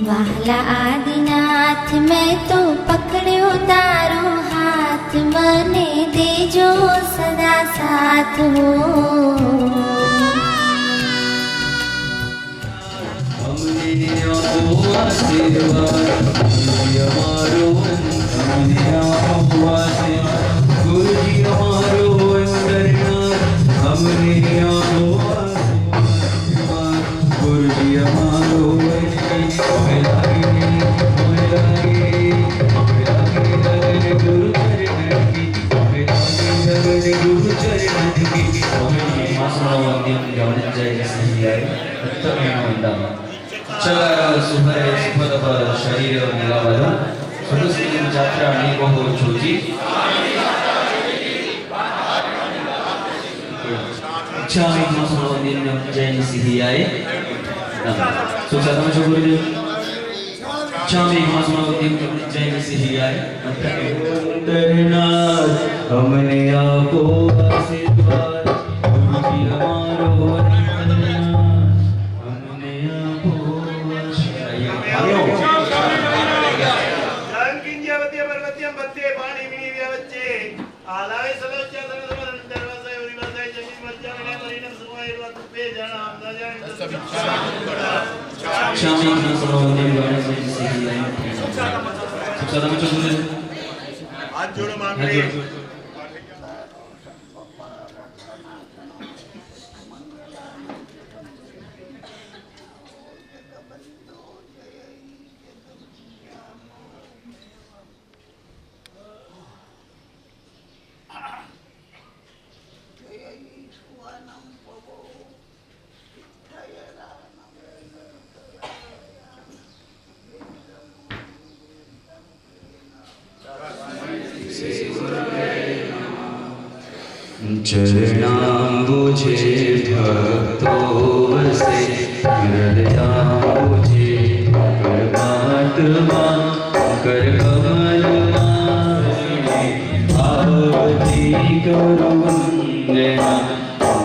वाला आदिनाथ मैं तो पकड़ो तारो हाथ मने देजो सदा साथ हो हमने आपको आशीर्वाद हमारो हमने आपको आशीर्वाद गुरुजी हमारो अंतरनाथ हमने आपको आशीर्वाद गुरुजी हमारो शरीर जात्रा छोजी जैन सिहियाए सुखसाधन गुरुदेव जैन सिहियाए हमने आपको आशीर्वाद गुरुजी हमारो हमने आपको हाथ जोड़ो मांगले चरणाम्बुजे भक्तों से हृदयाम्बुजे परमात्मा कर कमल आरती करो वंदना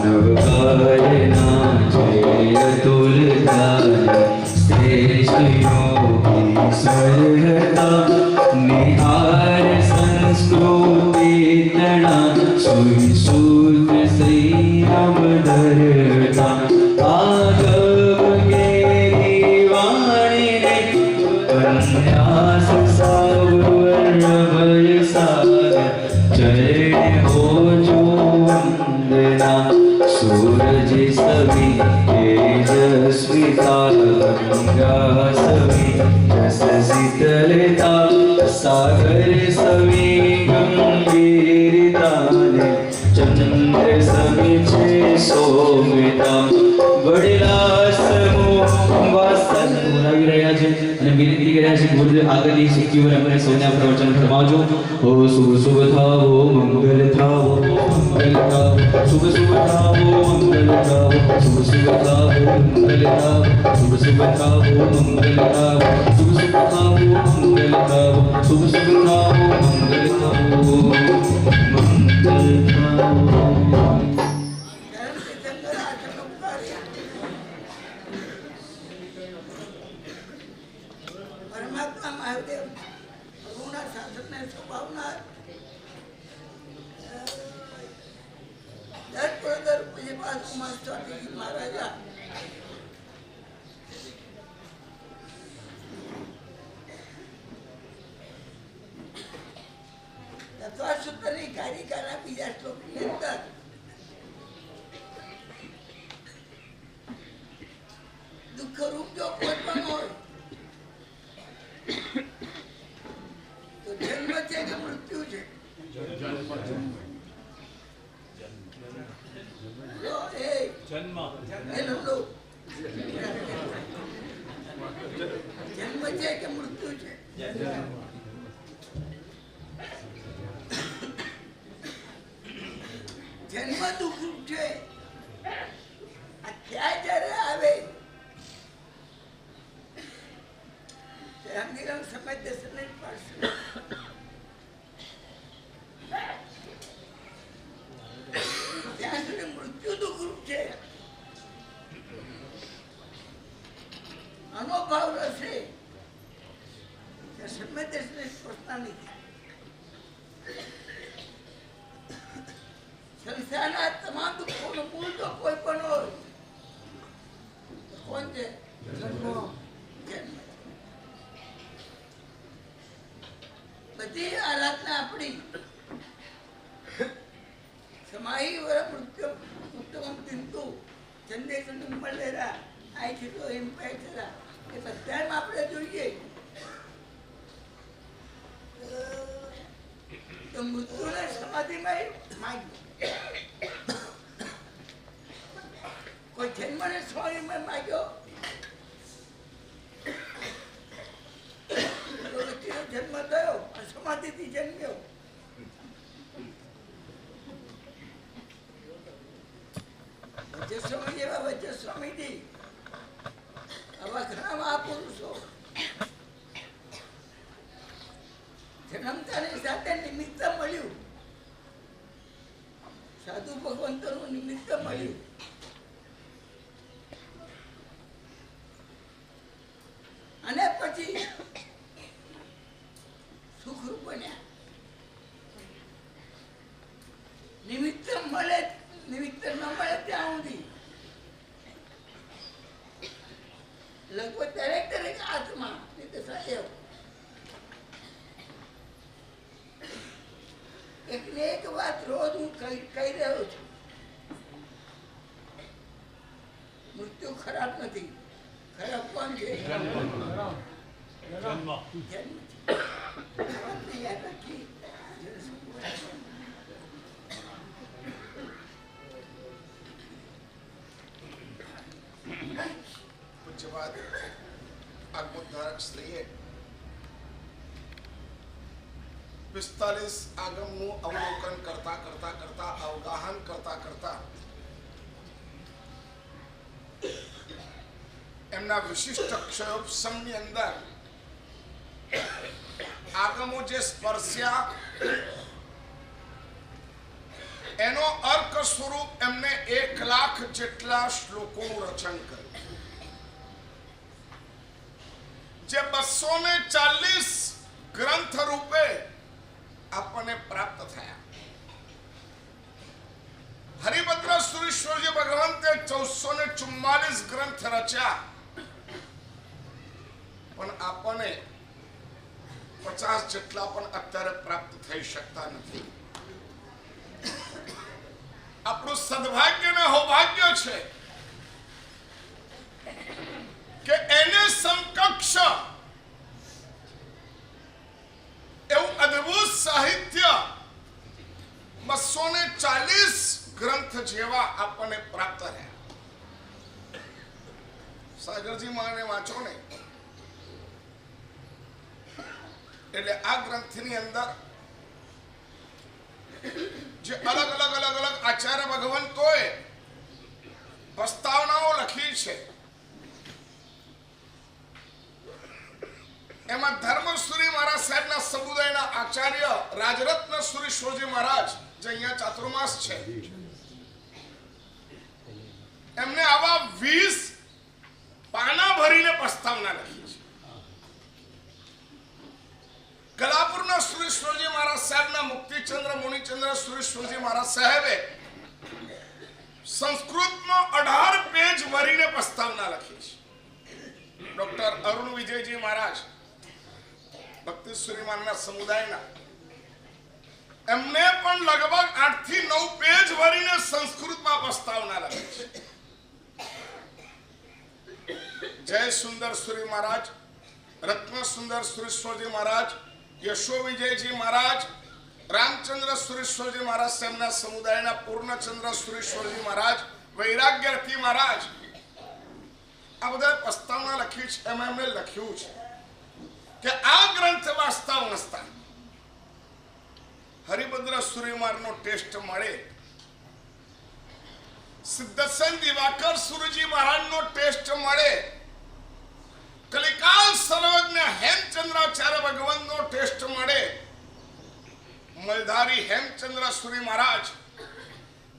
नवकारना जय तुलदारी श्रेष्ठ योगी स्वरहता निहार संस्कृति तणा सुई सूत्र संयम धरता आगम के दीवाने रे कन्यास सावर भय सागर चरण हो जो वंदना सूरज सभी तेजस्विता गंगा सभी रस शीतलता सागर सभी गंभीरता चंद्र समीचे सोमिता बड़ेला समूह वासन લાગી રહ્યા છે અને વિનંતી કર્યા છે ગુરુદેવ આગળની સિક્કી પર આપણે સૌને પ્રવચન ફરમાવજો ઓ શુભ શુભ થાવો મંગલ થાવો મંગલ થાવો શુભ શુભ થાવો મંગલ થાવો શુભ શુભ થાવો મંગલ થાવો શુભ શુભ થાવો મંગલ થાવો શુભ શુભ થાવો મંગલ થાવો શુભ શુભ થાવો મંગલ થાવો મંગલ થાવો અનોભાવ રસે કે સંવેદનશીલ પર્સનાલિટી સંસારના તમામ દુઃખોનું મૂળ જો કોઈ પણ હોય તો કોણ છે? જન્મ. બધી આરાધના આપણી સમાહી વર મૃત્યુ ઉત્તમ બિંદુ જનરેશન મળેલા આ કેટલો ઇમ્પેક્ટ થયા એ બધામાં આપણે જોઈએ તો મૃત્યુને સમાધિમાં માગ્યો, કોઈ જન્મને સ્વામીમાં માગ્યો, જન્મ થયો અને સમાધિથી જન્મ્યો. વજ્રસ્વામી જેવા વજ્રસ્વામીજી આવા ઘણા મહાપુરુષો જન્મતાની સાથે નિમિત્ત મળ્યું, સાધુ ભગવંતોનું નિમિત્ત મળ્યું. અને પછી સુખરૂપ બન્યા. નિમિત્ત મળે, નિમિત્ત ન મળે ત્યાં સુધી લગભગ દરેક આત્મા સાહેબ એક ને એક વાત રોજ હું કહી રહ્યો છું, મૃત્યુ ખરાબ નથી, ખરાબ કોણ છે? જન્મ. યાદ રાખી પૂજ્યપાદ આગમોદ્ધારક શ્રીએ 45 આગમનું અવલોકન કરતા અવગાહન કરતા એમના વિશિષ્ટ અક્ષરોપસમની અંદર આગમો જે સ્પર્શ્યા એનો અર્ક સ્વરૂપ એમને 1 લાખ જેટલા શ્લોકોનું રચન કર્યું, જે 240 ગ્રંથ રૂપે આપણને પ્રાપ્ત થયા. હરિભદ્ર સુરેશ્વરજી ભગવંતે 1444 ગ્રંથ રચ્યા, પણ આપણને 50 જેટલા પણ અત્યારે પ્રાપ્ત થઈ શકતા નથી. આપણું સદભાગ્ય ને સૌભાગ્ય છે કે એને સમકક્ષ એવું અદ્ભુત સાહિત્ય 240 ગ્રંથ જેવા આપણને પ્રાપ્ત રહ્યા. સાગરજી માને વાંચો ને એટલે આ ગ્રંથની અંદર જે અલગ અલગ આચાર્ય ભગવંતોએ પ્રસ્તાવનાઓ લખી છે, એમાં ધર્મસુરી મહારાજ સાહેબના સમુદાયના આચાર્ય રાજરત્ન સુરેશ્વરજી મહારાજ જે અહીંયા ચાતુર્માસ છે, એમને આવા 20 પાના ભરીને પ્રસ્તાવના લખી છે. કલાપુરના સુરેશ્વરજી મહારાજ સાહેબના મુક્તિચંદ્ર મુનિચંદ્ર સુરેશ્વરજી મહારાજ સાહેબે સંસ્કૃતમાં 18 પેજ ભરીને પ્રસ્તાવના લખી છે. ડોક્ટર અરુણ વિજયજી મહારાજ ભક્તિશ્વરી માનના સમુદાયના એમને પણ લગભગ 8 થી 9 પેજ ભરીને સંસ્કૃતમાં પ્રસ્તાવના લખી છે. જય સુંદર સુરી મહારાજ, રત્ન સુંદર સુરેશ્વરજી મહારાજ, યશો વિજયજી મહારાજ, રામચંદ્ર સુરેશ્વરજી મહારાજ તેમના સમુદાયના પૂર્ણચંદ્ર સુરેશ્વરજી મહારાજ, વૈરાગ્યરતી મહારાજ, આ બધા પ્રસ્તાવના લખી છે. એમાં એમણે લખ્યું છે કે આ ગ્રંથ વાસ્તવ નસ્તા હરિભદ્ર સુરીમારનો ટેસ્ટ મળે, સિદ્ધસન દિવાકર સુરજી મહારાજનો ટેસ્ટ મળે, કલિકાલ સર્વજ્ઞ હેમચંદ્રાચાર્ય ભગવંતનો ટેસ્ટ મળે, મલધારી હેમચંદ્ર સુરી મહારાજ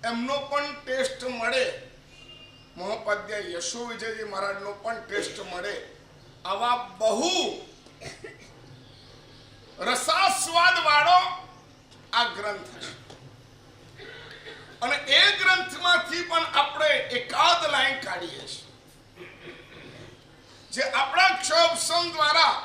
એમનો પણ ટેસ્ટ મળે, મહોપાધ્ય યશો વિજયજી મહારાજનો પણ ટેસ્ટ મળે. આવા બહુ રસાસ્વાદ વાળો આ ગ્રંથ છે. અને એ ગ્રંથમાંથી પણ આપણે એકાદ લાઈન કાઢીએ છીએ જે આપણા ક્ષોભસમ દ્વારા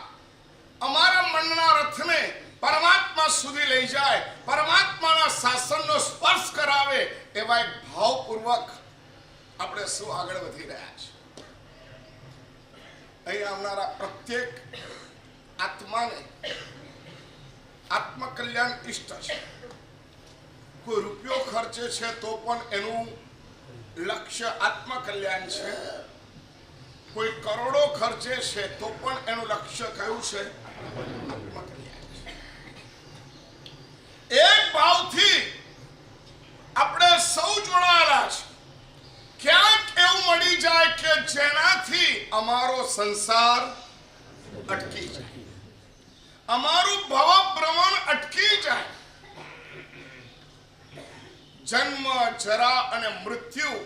અમારા મનના રથને પરમાત્મા સુધી લઈ જાય, પરમાત્માના શાસનનો સ્પર્શ કરાવે એવા એક ભાવપૂર્વક આપણે શું આગળ વધી રહ્યા છીએ. અહીં આવનારા પ્રત્યેક આત્માને આત્મકલ્યાણ ઇષ્ટ છે. કોઈ રૂપિયો ખર્ચે છે તો પણ એનું લક્ષ્ય આત્મકલ્યાણ છે. કોઈ કરોડો ખર્ચે છે તો પણ એનું લક્ષ્ય કયું છે? આત્મકલ્યાણ છે. એક ભાવથી આપણે સૌ જોડાયેલા છે. ક્યાંક એવું મળી જાય કે જેનાથી અમારો સંસાર અટકી જાય, અમારું ભવ ભ્રમણ અટકી જાય. જન્મ, જરા અને મૃત્યુ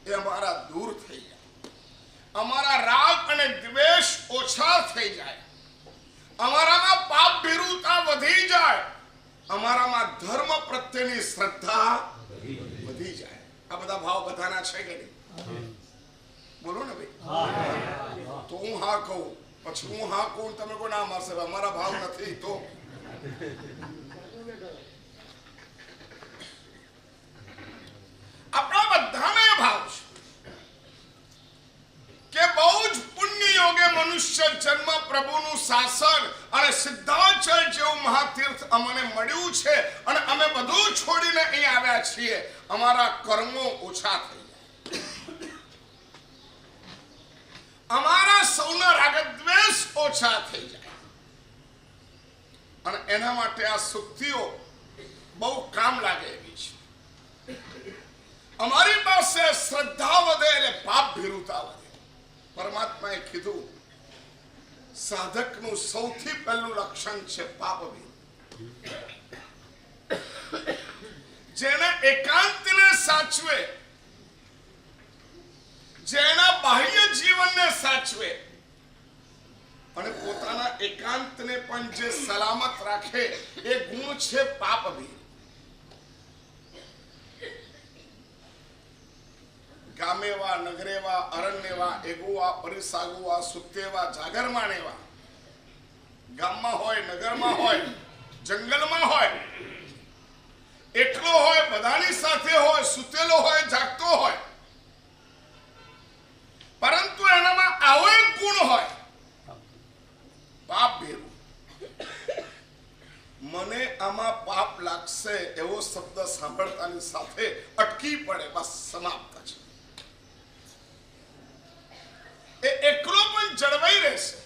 એ અમારા દૂર થઈ જાય, અમારા રાગ અને દ્વેષ ઓછા થઈ જાય, અમારામાં પાપ ભીરુતા વધી જાય, અમારામાં ધર્મ પ્રત્યેની શ્રદ્ધા વધી જાય. આ બધા ભાવ બધાના છે કે નહીં? બોલો ને ભાઈ. તો હું હા કહું, પછી હું હા કહું, તમે કોઈ ના મારશે અમારા ભાવ નથી તો આપણા બધાને ભાવ છે કે બહુ જ પુણ્ય યોગે મનુષ્ય જન્મ, પ્રભુનું શાસન અને સિદ્ધાંચલ જેવું મહાતીર્થ અમને મળ્યું છે અને અમે બધું છોડીને અહીં આવ્યા છીએ. અમારા કર્મો ઓછા થઈ જાય, અમારા સૌના રાગદ્વેષ ઓછા થઈ જાય અને એના માટે આ સુક્તિઓ બહુ કામ લાગે એવી છે. અમારી પાસે શ્રદ્ધા વધે એટલે પાપ ભીરુતા વધે. પરમાત્માએ કીધું સાધકનું સૌથી પહેલું લક્ષણ છે પાપ ભીરુ. જેને એકાંતને સાચવે, જેના બાહ્ય જીવનને સાચવે અને પોતાના એકાંતને પણ જે સલામત રાખે એ ગુણ છે પાપ ભીરુ. ગામેવા, નગરેવા, અરણ્યવા, એગોવા, પરિસાગોવા, સુતેવા, જાગરમાણેવા, ગામમાં હોય, નગરમાં હોય, જંગલમાં હોય, એકલો હોય, બધાની સાથે હોય, સુતેલો હોય, જાગતો હોય, પરંતુ એનામાં આવો એક ગુણ હોય પાપ ભીરુ. મને આમાં પાપ લાગશે એવો શબ્દ સાંભળતાની સાથે અટકી પડે, બસ સમાપ્ત છે. એ એકલો પણ જળવાઈ રહેશે,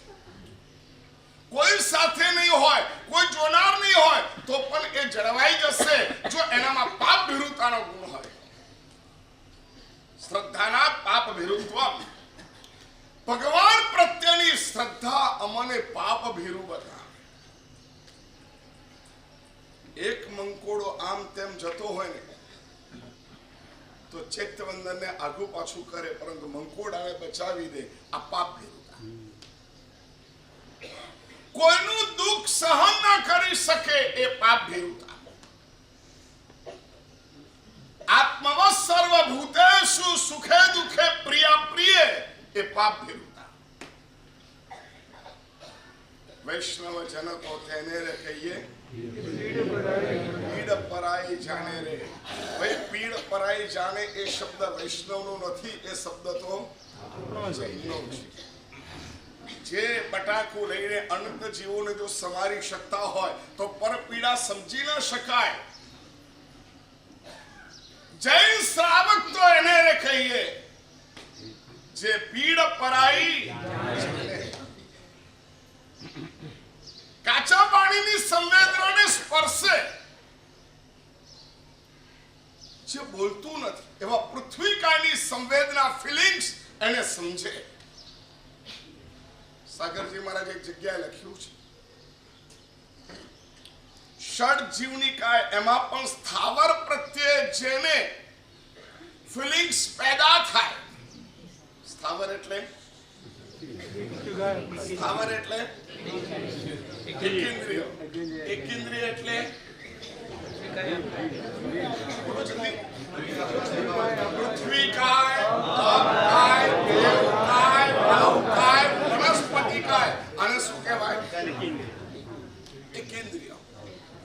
કોઈ સાથે નહીં હોય, કોઈ જોનાર નહીં હોય તો પણ એ જળવાઈ જશે જો એનામાં પાપ ભીરુતાનો ગુણ હોય. શ્રદ્ધાના પાપ ભીરુત્વ. ભગવાન પ્રત્યેની શ્રદ્ધા અમને પાપ ભીરુ બતાવે. એક મંકોડો આમ તેમ જતો હોય ને તો ચૈત્યવંદનને આગુ પાછું કરે, પરંતુ મંકોડાને બચાવી દે. આ પાપ ભીરુતા. કોઈનું દુઃખ સહન ન કરી શકે એ પાપ ભીરુતા. આત્મવ સર્વભૂતેષુ સુખે દુઃખે પ્રિયા પ્રિય એ પાપ ભીરુતા. વૈષ્ણવ જન તો તેને રે કહીએ પીડ પરાઈ જાણે રે. ભાઈ પીડ પરાઈ જાણે એ શબ્દ વૈષ્ણવનો નથી, એ શબ્દ તો જૈનનો છે. જે બટાકું લઈને અનંત જીવોને જો સમારી શકતા હોય તો પર પીડા સમજી ન શકાય. જૈન શ્રાવક તો એને રે કહીએ જે પીડ પરાઈ જાણે. કાચા પાણીની સંવેદનાને સ્પર્શે, જે બોલતું નથી એવા પૃથ્વીકાની સંવેદના, ફિલિંગ્સ એને સમજે. સાગરજી મહારાજ એક જગ્યાએ લખ્યું છે ષડ જીવનિકાય, એમાં પણ સ્થાવર પ્રત્યે જેને ફિલિંગ્સ પેદા થાય. સ્થાવર એટલે એકેન્દ્રિય. એકેન્દ્રિય એટલે બોલો જલ્દી. પૃથ્વી કાય, અપ કાય, દેવ કાય, ભાવ કાય, વનસ્પતિ કાય. આને શું કહેવાય? એકેન્દ્રિય.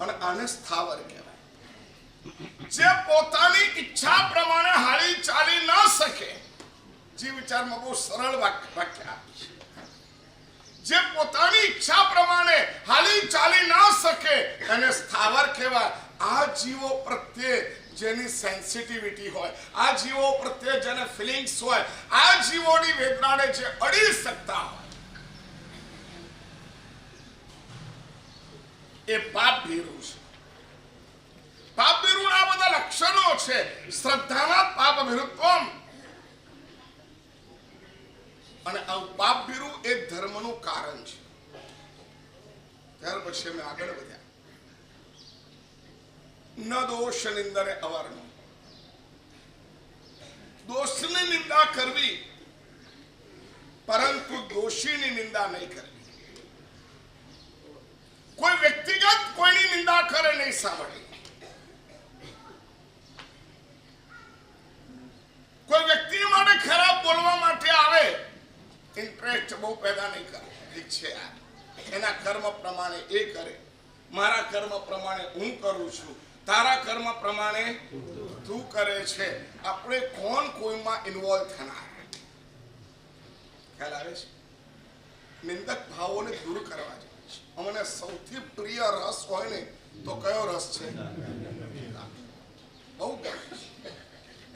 અને આને સ્થાવર કહેવાય. જે પોતાની ઈચ્છા પ્રમાણે હાલી ચાલી ન શકે. જે વિચારમાં બહુ સરળ વાક્ય આપી છે. જે પોતાની ઈચ્છા પ્રમાણે હાલી ચાલી ન શકે એને સ્થાવર કહેવાય. આ જીવો પ્રત્યે જેની સેન્સિટિવિટી હોય, આ જીવો પ્રત્યે જેને ફિલિંગ્સ હોય, આ જીવોની વેદનાને જે અડી શકતા હોય એ પાપ ભીરુ છે. પાપ ભીરુના આ બધા લક્ષણો છે. શ્રદ્ધાના પાપ ભીરુત્વમ. અને આ પાપ ભીરુ એ ધર્મનું કારણ છે. ત્યાર પછી અમે આગળ વધ્યા. ન દોષ નિંદરે અવર્ણ. દોષની નિંદા કરવી પરંતુ દોષીની નિંદા નહીં કરવી. કોઈ વ્યક્તિગત કોઈની નિંદા કરે નહીં સાંભળે. કોઈ વ્યક્તિ માટે ખરાબ બોલવા માટે આવે, ઇન્ટરેસ્ટ બહુ પેદા નહીં કરે. ઠીક છે, એના કર્મ પ્રમાણે એ કરે. મારા કર્મ પ્રમાણે હું કરું છું, તારા કર્મ પ્રમાણે તું કરે છે. આપણે કોણ કોઈમાં ઇન્વોલ્વ થનાર? ખ્યાલ આવે છે? નિંદક ભાવોને દૂર કરવા જોઈએ છે. અમને સૌથી પ્રિય રસ હોય ને તો કયો રસ છે? બહુ ગમે છે.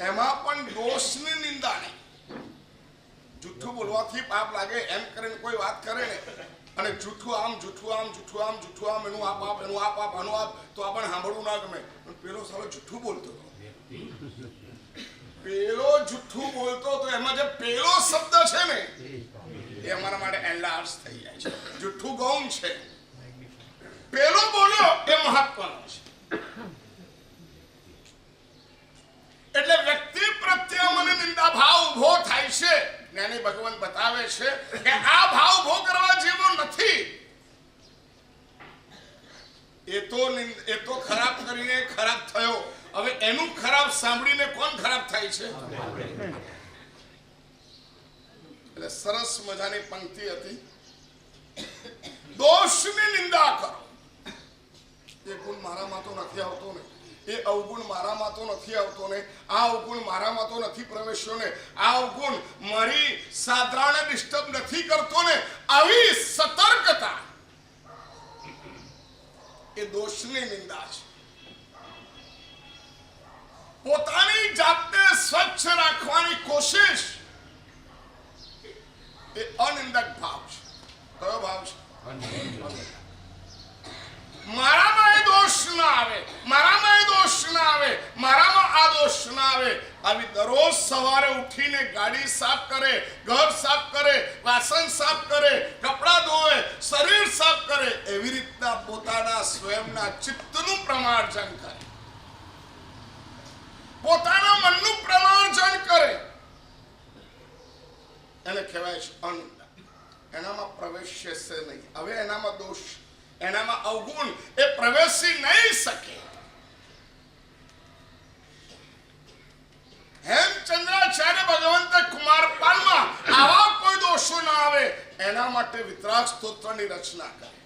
એમાં પણ દોષની નિંદા નહીં. જૂઠું બોલવાથી પાપ લાગે એમ કરીને કોઈ વાત કરે ને, અને જૂઠું આમ જૂઠું આમ જૂઠું આમ જૂઠું આમ, એનું આ પાપ એનું આ પાપ આનું આ, તો આપણને સાંભળવું ના ગમે. પણ પેલો સાલો જૂઠું બોલતો હતો, પેલો જૂઠું બોલતો તો એમાં જે પેલો શબ્દ છે ને એ અમારા માટે એનલાર્જ થઈ જાય છે. જૂઠું ગૌણ છે, પેલો બોલ્યો એ મહત્વનો છે. એટલે વ્યક્તિ પ્રત્યે મને નિંદા ભાવ ઉભો થાય છે. જ્ઞાની ભગવાન બતાવે છે કે આ ભાવ ઉભો કરવા જેવો નથી. એ તો ખરાબ કરીને ખરાબ થયો. હવે એનું ખરાબ સાંભળીને કોણ ખરાબ થાય છે? એટલે સરસ મજાની પંક્તિ હતી. દોષની નિંદા કરો. એ ગુણ મારામાં તો નથી આવતો ને, એ અવગુણ મારામાં તો નથી આવતો ને, આ અવગુણ મારામાં તો નથી પ્રવેશ્યો ને, આ અવગુણ મારી સાધારણ ડિસ્ટર્બ નથી કરતો ને, આવી સતર્કતા એ દોષની નિંદા છે. પોતાની જાતને સ્વચ્છ રાખવાની કોશિશ એ અનિંદક ભાવ છે. કયો ભાવ છે? મારામાં એ દોષ ના આવે, મારામાં એ દોષ ના આવે, મારામાં આ દોષ ના આવે. આવી દરરોજ સવારે ઉઠીને ગાડી સાફ કરે, ઘર સાફ કરે, વાસણ સાફ કરે, કપડા ધોવે, શરીર સાફ કરે, એવી રીતના પોતાના સ્વયંના ચિત્તનું પ્રમાર્જન કરે, પોતાના મનનું પ્રમાર્જન કરે. એને કહેવાય છે અનિંદક. એનામાં પ્રવેશ્ય છે નહીં. હવે એનામાં દોષ, એનામાં અવગુણ એ પ્રવેશી નહીં શકે. હેમચંદ્રાચાર્ય ભગવંતે કુમારપાલમાં આવા કોઈ દોષો ના આવે એના માટે વિતરાગ સ્તોત્રની રચના કરી.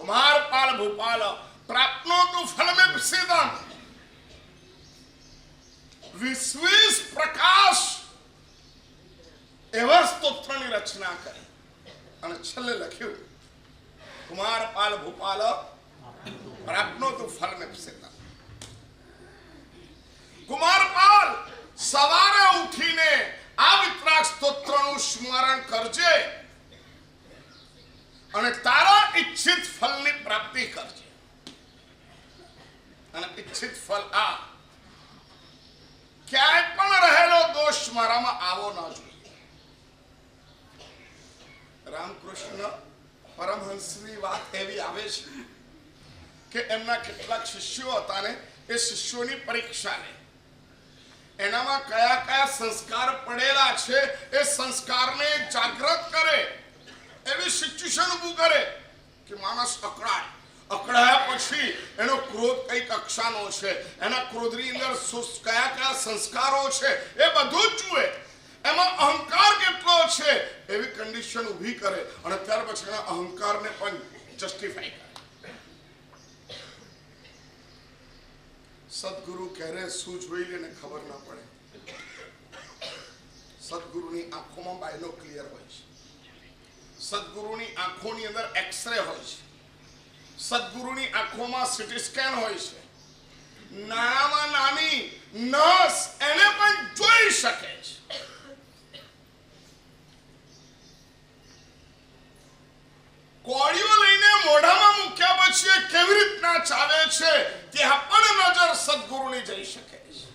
કુમારપાલ ભૂપાલ પ્રાપ્નોતુ ફલમિપ્સિતમ, 20 પ્રકાશ એવા સ્તોત્રની રચના કરી. અને છેલ્લે લખ્યું કુમારપાલ ભૂપાલ પ્રાપ્નોતુ ફલમિપ્સિતમ. કુમારપાલ સવારે ઉઠીને આ વિતરાગ સ્તોત્રનું સ્મરણ કરજે અને તારા ઈચ્છિત ફળની પ્રાપ્તિ કરજે. અને ઈચ્છિત ફળ આ, ક્યાંય પણ રહેલો દોષ મારામાં આવો ના જોઈએ. રામકૃષ્ણ પરમહંસની વાત એવી આવે છે કે એમના કેટલાક શિષ્યો હતા ને, એ શિષ્યોની પરીક્ષા લે. એનામાં કયા કયા સંસ્કાર પડેલા છે એ સંસ્કારને જાગૃત કરે, એવી સિચ્યુએશન ઊભું કરે. કે માણસ અકળાયા પછી એનો ક્રોધ કઈ કક્ષાનો છે, એના ક્રોધની અંદર કયા કયા સંસ્કારો છે એ બધું જ જુએ, એમાં અહંકાર કેટલો છે એવી કન્ડિશન ઊભી કરે અને ત્યાર પછી એના અહંકારને પણ જસ્ટિફાઈ કરે. સદગુરુ ક્યારે શું જોઈ લે ને ખબર ના પડે. સદગુરુની આંખોમાં બાયનોક્લિયર હોય છે, સદગુરુની આંખોની અંદર એક્સરે હોય છે, સદગુરુની આંખોમાં સીટી સ્કેન હોય છે, નાનામાં નાની નસ એને પણ જોઈ શકે છે. કોળીઓ લઈને મોઢામાં મૂક્યા પછી કેવી રીતના ચાવે છે ત્યાં પણ નજર સદગુરુની જઈ શકે છે.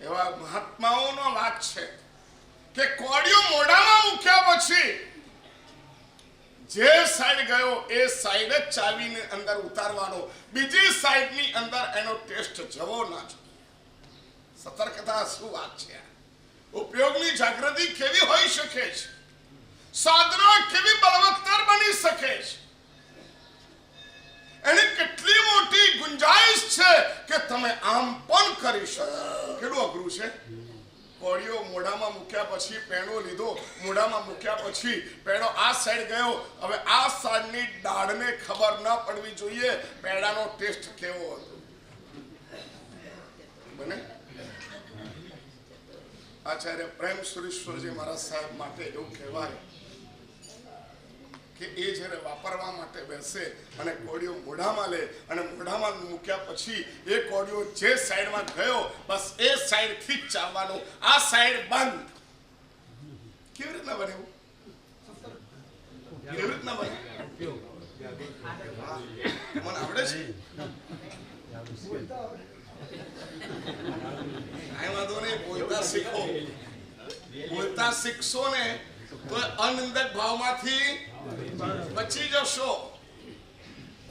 એવા મહાત્માઓનો વાત છે કે કોળીઓ મોઢામાં મૂક્યા પછી જે સાઈડ ગયો એ સાઈડ જ ચાવીને અંદર ઉતારવાનો, બીજી સાઈડની અંદર એનો ટેસ્ટ જવો ના જોઈએ. સતર્કતા શું વાત છે! ઉપયોગની જાગૃતિ કેવી હોઈ શકે છે, સાધના કેવી બળવત્તર બની શકે છે, એની કેટલી મોટી ગુંજાઈશ છે કે તમે આમ પણ કરી શકો. કેટલું અઘરું છે! કોળીઓ મોઢામાં મૂક્યા પછી પેણો લીધો, મોઢામાં મૂક્યા પછી પેણો આ સાઈડ ગયો, હવે આ સાઈડની દાઢને ખબર ન પડવી જોઈએ પેડાનો ટેસ્ટ કેવો હતો. બને આચાર્ય પ્રેમ સુરેશ્વરજી મહારાજ સાહેબ માટે એવું કહેવાય કે એ જ્યારે વાપરવા માટે બેસે અને કોળીઓ મોઢામાં લે અને મોઢામાં મૂક્યા પછી એ કોળીઓ જે સાઈડમાં ગયો બસ એ સાઈડથી જ ચાવવાનું, આ સાઈડ બંધ. કેવી રીતના બને એવું? કેવી રીતના બને? મને આવડે છે. કાંઈ વાંધો નહીં, બોલતા શીખો. બોલતા શીખશો ને તો અનંદક ભાવમાંથી બચી જશો.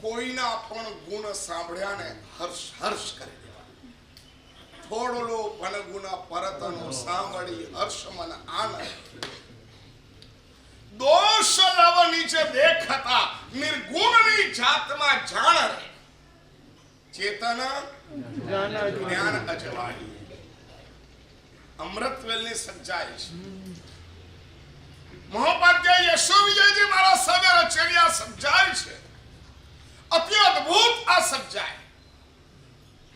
કોઈના પણ ગુણ સાંભળ્યાને હર્ષ હર્ષ કરી દેવા. થોડો પણ ગુણ પરતનો સાંભળી હર્ષ મન આનંદ. દોષ લવ નીચે દેખતા નિર્ગુણની જાતમાં જાણ રે. ચેતન જ્ઞાન અજવાળી. અમૃતવેલની સજ્જાઈ છે. મહોપાધ્યાય યશો વિજયજી મારા સામે રચેલી આ સજ્જાઈ છે, અતિ અદ્ભુત આ સજ્જાઈ.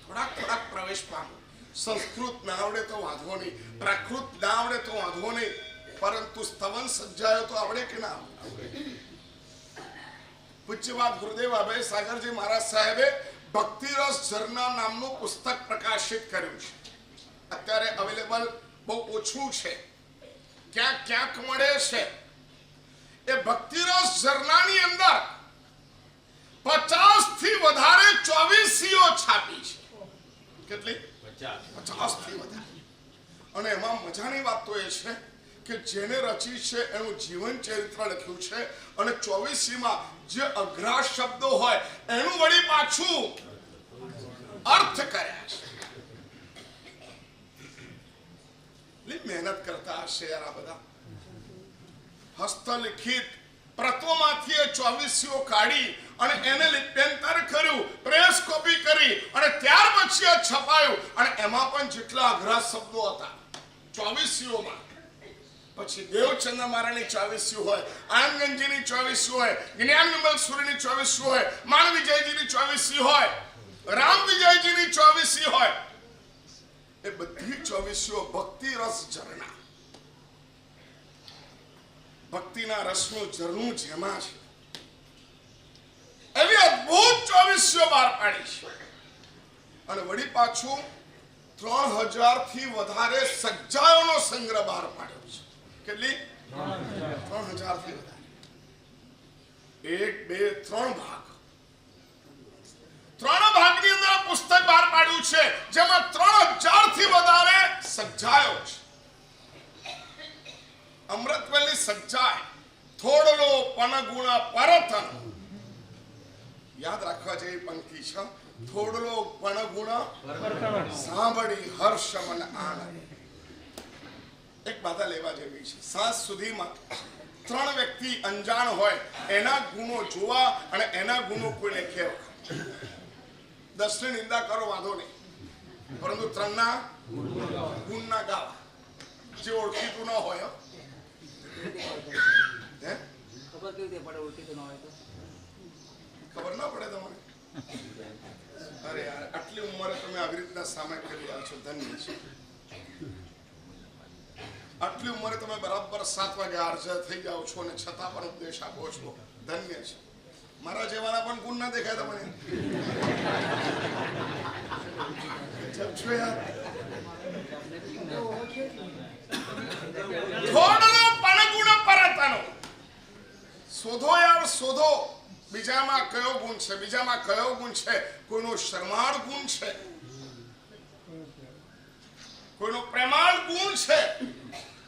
થોડાક પ્રવેશ પામો. સંસ્કૃત ના આવડે તો વાંધો નહીં, પ્રાકૃત ના આવડે તો વાંધો નહીં, પરંતુ સ્તવન સજ્જાયો તો આવડે કે ના આવડે? પૂજ્યવાદ ગુરુદેવ અભય સાગરજી મહારાજ સાહેબે ભક્તિરસ ઝરણા નામનું પુસ્તક પ્રકાશિત કર્યું છે. અત્યારે અવેલેબલ બહુ ઓછું છે, ક્યાંક મળે છે. એ ભક્તિરસ ઝરણાની અંદર 50 થી વધારે 24સીઓ છાપી છે. કેટલી? 50 થી વધારે. અને એમાં મજાની વાત તો એ છે કે જેને રચી છે એનું જીવન ચરિત્ર લખ્યું છે અને 24સીમાં જે અઘરા શબ્દો હોય એનું વળી પાછું અર્થ કર્યા છે. મહેનત કરતા હશે યાર આ બધા. હસ્તલિખિત પ્રતોમાંથી એ 24સીઓ કાઢી અને એને લિપ્યંતર કર્યું, પ્રેસ કોપી કરી અને ત્યાર પછી આ છપાયું. અને એમાં પણ જેટલા અઘરા શબ્દો હતા 24સીઓમાં, પછી દેવચંદ મહારાજની 24સીઓ હોય, આનંદગંજીની 24સીઓ હોય, જ્ઞાન વિમલ સુરીની 24સીઓ હોય, માન વિજયજીની 24સી હોય, રામ વિજયજીની 24સી હોય. એ બધી 24સીઓ ભક્તિ રસ ઝરણા, ભક્તિના રસનું ઝરણું જેમાં છે એવી અદ્ભુત 24સીઓ બહાર પાડી છે. અને વળી પાછું 3000 થી વધારે સજ્જાઓનો સંગ્રહ બહાર પાડ્યો છે. કેટલી? 3000 થી વધારે. 1, 2, 3 ભાગ. 3 ભાગની અંદર પુસ્તક બહાર પાડ્યું છે જેમાં 3000 થી વધારે સજ્જાયો છે. અમૃતવેલની સજ્જાય થોડલો પનગુણ પરતન. યાદ રાખવા જેવી પંક્તિ છે. થોડલો પનગુણ સાંભળી હર્ષ મન આનંદ. એક બાધા લેવા જેવી છે. સાંજ સુધીમાં ત્રણ વ્યક્તિ અંજાણ હોય એના ગુણો જોવા અને એના ગુણો કોઈને કહેવા. 10 ની નિંદા કરો વાંધો નહીં, પરંતુ 3 ના ગુણ ના ગાવા. જે ઓળખીતું ન હોય ખબર કેવી રીતે પડે ઓળખીતું ન હોય તો? ખબર ના પડે તમારે? અરે યાર, આટલી ઉંમરે તમે આવી રીતના સામે કરી રહ્યા છો, ધન્ય છે. આટલી ઉંમરે તમે બરાબર 7 વાગે હાજર થઈ જાઓ છો અને છતાં પણ ઉપદેશ આપો છો, ધન્ય છે. મારા જેવાના પણ ગુણ ના દેખાય તમને? છો યાર. થોડો પણ ગુણ પરતાનો શોધો યાર, શોધો. બીજામાં કયો ગુણ છે? બીજામાં કયો ગુણ છે? કોઈનો શરમાળ ગુણ છે, કોઈનો પ્રેમાળ ગુણ છે,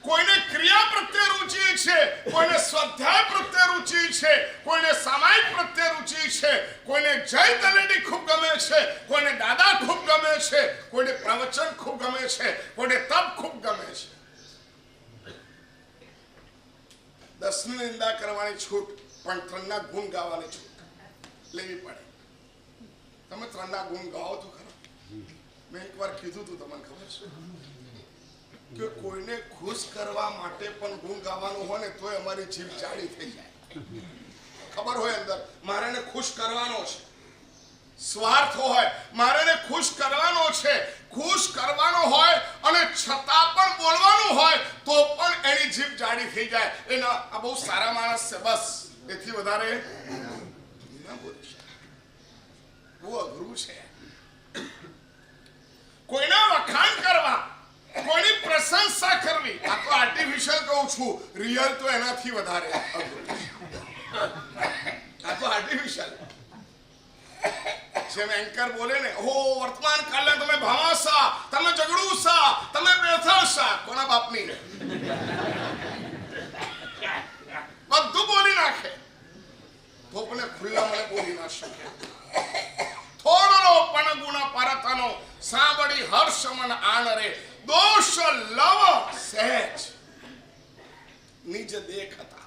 કોઈને ક્રિયા પ્રત્યે રુચિ છે, કોઈને સ્વાધ્યાય પ્રત્યે રુચિ છે, કોઈને સામાયિક પ્રત્યે રુચિ છે, કોઈને જય તલેડી ખૂબ ગમે છે, કોઈને દાદા ખૂબ ગમે છે, કોઈને પ્રવચન ખૂબ ગમે છે, કોઈને તપ ખૂબ ગમે છે. 10 ની નિંદા કરવાની છૂટ, પણ 3 ના ગુણ ગાવાની છૂટ લેવી પડે. તમે 3 ના ગુણ ગાઓ તો ખરા. મેં એકવાર કીધું તું, તમને ખબર છે કે કોઈને ખુશ કરવા માટે પણ ગુણ ગાવાનું હોય ને તોય અમારી જીભ જાડી થઈ જાય. ખબર હોય અંદર મારે એને ખુશ કરવાનો છે, સ્વાર્થ હોય મારે એને ખુશ કરવાનો છે, ખુશ કરવાનો હોય અને છતાં પણ બોલવાનું હોય તો પણ એની જીભ જાડી થઈ જાય. એના આ બહુ સારા માણસ છે, બસ એથી વધારે ના બોલી શકે. બહુ અઘરું છે. કોઈના વખાણ કરવા, કોઈની પ્રશંસા કરવી, આ તો આર્ટિફિશિયલ કહું છું, રિયલ તો એનાથી વધારે અઘરું. આ તો આર્ટિફિશિયલ. જેમ એન્કર બોલે ને, હો વર્તમાન કાળના તમે ભામાસા, તમે ઝઘડુસા, તમે બેથાસા, કોના બાપની બધું બોલી નાખે. ભોપને ખુલ્લા મને બોલી ના શકે. થોડો પણ ગુણ પરતનો સાંભળી હર્ષ મન આનરે, દોષ લવ સહેજ નિજ દેખતા,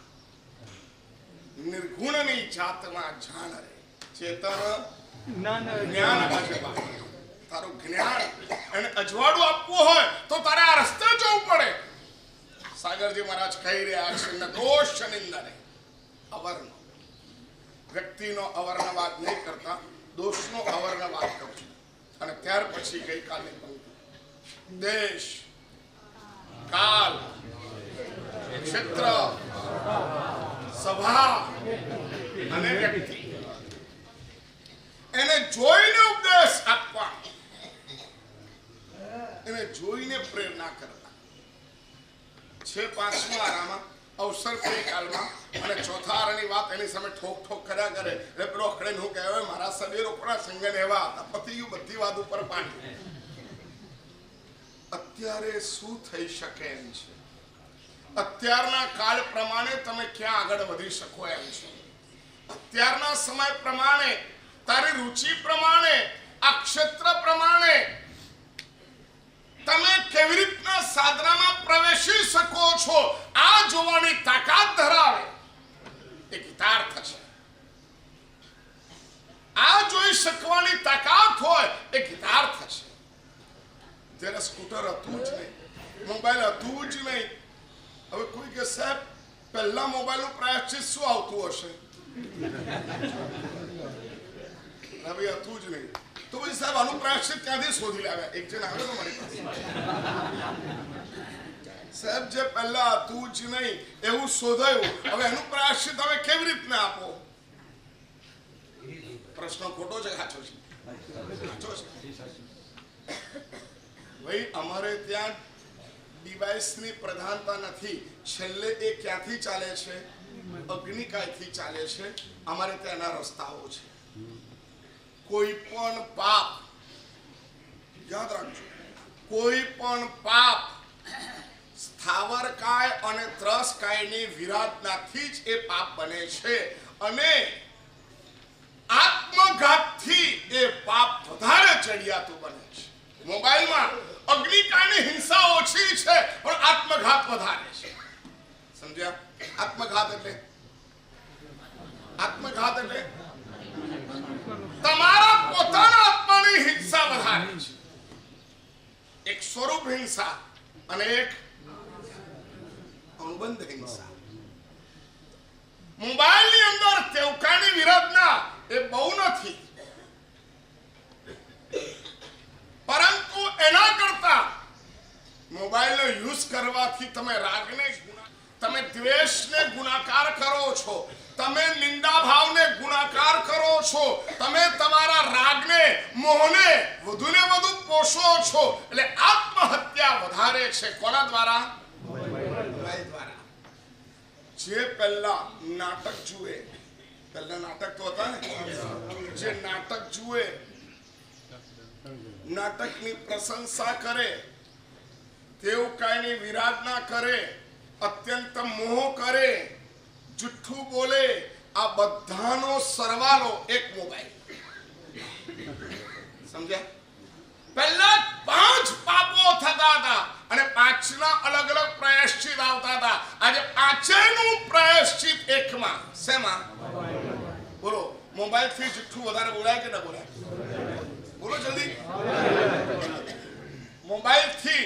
નિર્ગુણની જાતમાં જાણ રે. ચેતન જ્ઞાન અજવા. તારું જ્ઞાન એને અજવાળું આપવું હોય તો તારે આ રસ્તે જવું પડે. સાગરજી મહારાજ કહી રહ્યા છે, દોષ નિંદને અવર્ણ. વ્યક્તિનો અવર્ણવાદ નહીં કરતા, દોષનો અવર્ણવાદ કરજો. અને ત્યાર પછી ગઈકાલની પંક્તિ, દેશ, કાલ, ક્ષેત્ર, સભા અને વ્યક્તિ, એને જોઈને ઉપદેશ આપવા, એને જોઈને પ્રેરણા કરતા છે. 5મા આરામાં અવસર કાલમાં અને 4થા આરાની વાત એની સામે ઠોક ઠોક કર્યા કરે એટલે પેલો અખડે હું કહેવાય મારા સબેરો પણ સંગન એવા હતા. પતી ગયું બધી વાત ઉપર પાણી. અત્યારે શું થઈ શકે એમ છે? અત્યારના કાળ પ્રમાણે તમે ક્યાં આગળ વધી શકો એમ છે? અત્યારના સમય પ્રમાણે, તારી રુચિ પ્રમાણે, આ ક્ષેત્ર પ્રમાણે તમે કેવી રીતના સાધનામાં પ્રવેશી શકો છો આ જોવાની તાકાત ધરાવે એ ગીતાર્થ છે. આ જોઈ શકવાની તાકાત હોય એ ગીતાર્થ છે. જ્યારે સ્કૂટર હતું જ નહીં, મોબાઈલ હતું જ નહીં, હવે કોઈ કે સાહેબ પહેલા મોબાઈલનું પ્રાયશ્ચિત શું આવતું હશે? હવે હતું જ નહીં તો પછી સાહેબ આનું પ્રાયશ્ચિત ક્યાંથી શોધી લાવ્યા? એક જણ આવ્યો મારી પાસે, સાહેબ જે પહેલા હતું જ નહીં એવું શોધાયું, હવે એનું પ્રાયશ્ચિત હવે કેવી રીતના આપો? પ્રશ્ન ખોટો છે સાચો છે? સાચો છે ભાઈ. અમારે ત્યાં ડિવાઇસની પ્રધાનતા નથી. છેલ્લે એ ક્યાંથી ચાલે છે? અગ્નિકાયથી ચાલે છે. અમારે ત્યાં એના રસ્તાઓ છે. કોઈ પણ પાપ, યાદ રાખજો, કોઈ પણ પાપ સ્થાવરકાય અને ત્રસકાયની વિરાધનાથી જ એ પાપ બને છે. અને આત્મઘાતથી એ પાપ વધારે ચડિયાતું બને છે. મોબાઈલમાં અગ્નિકાયની હિંસા ઓછી છે પણ આત્મઘાત વધારે છે. સમજ્યા? આત્મઘાત એટલે તમારા પોતાના આત્માની હિંસા વધારે છે. એક સ્વરૂપ હિંસા અને એક અનુબંધ હિંસા. મોબાઈલની અંદર તેવકાની વિરાધના એ બહુ નથી, પરંતુ એના કરતા મોબાઈલનો યુઝ કરવાથી તમે રાગને, તમે દ્વેષને ગુણાકાર કરો છો, તમે નિંદા ભાવને ગુણાકાર કરો છો, તમે તમારા રાગને, મોહને વધુને વધુ પોષો છો. એટલે આત્મહત્યા વધારે છે. કોના દ્વારા? મોબાઈલ દ્વારા. જે પહેલા નાટક જુએ, પહેલા નાટક તો હતા ને, જે નાટક જુએ, નાટકની પ્રશંસા કરે, તેવકાઈની વિરાધના કરે, અત્યંત મોહ કરે, જુઠ્ઠું બોલે, આ બધાનો સરવાળો એક મોબાઈલ. સમજ્યા? પહેલા 5 પાપો થતા હતા અને 5ના અલગ અલગ પ્રાયશ્ચિત આવતા હતા. આજે 5નું પ્રાયશ્ચિત એકમાં. શેમાં? બોલો. મોબાઈલ થી જુઠ્ઠું વધારે બોલાય કે ના બોલાય? બોલો જલ્દી. મોબાઈલ થી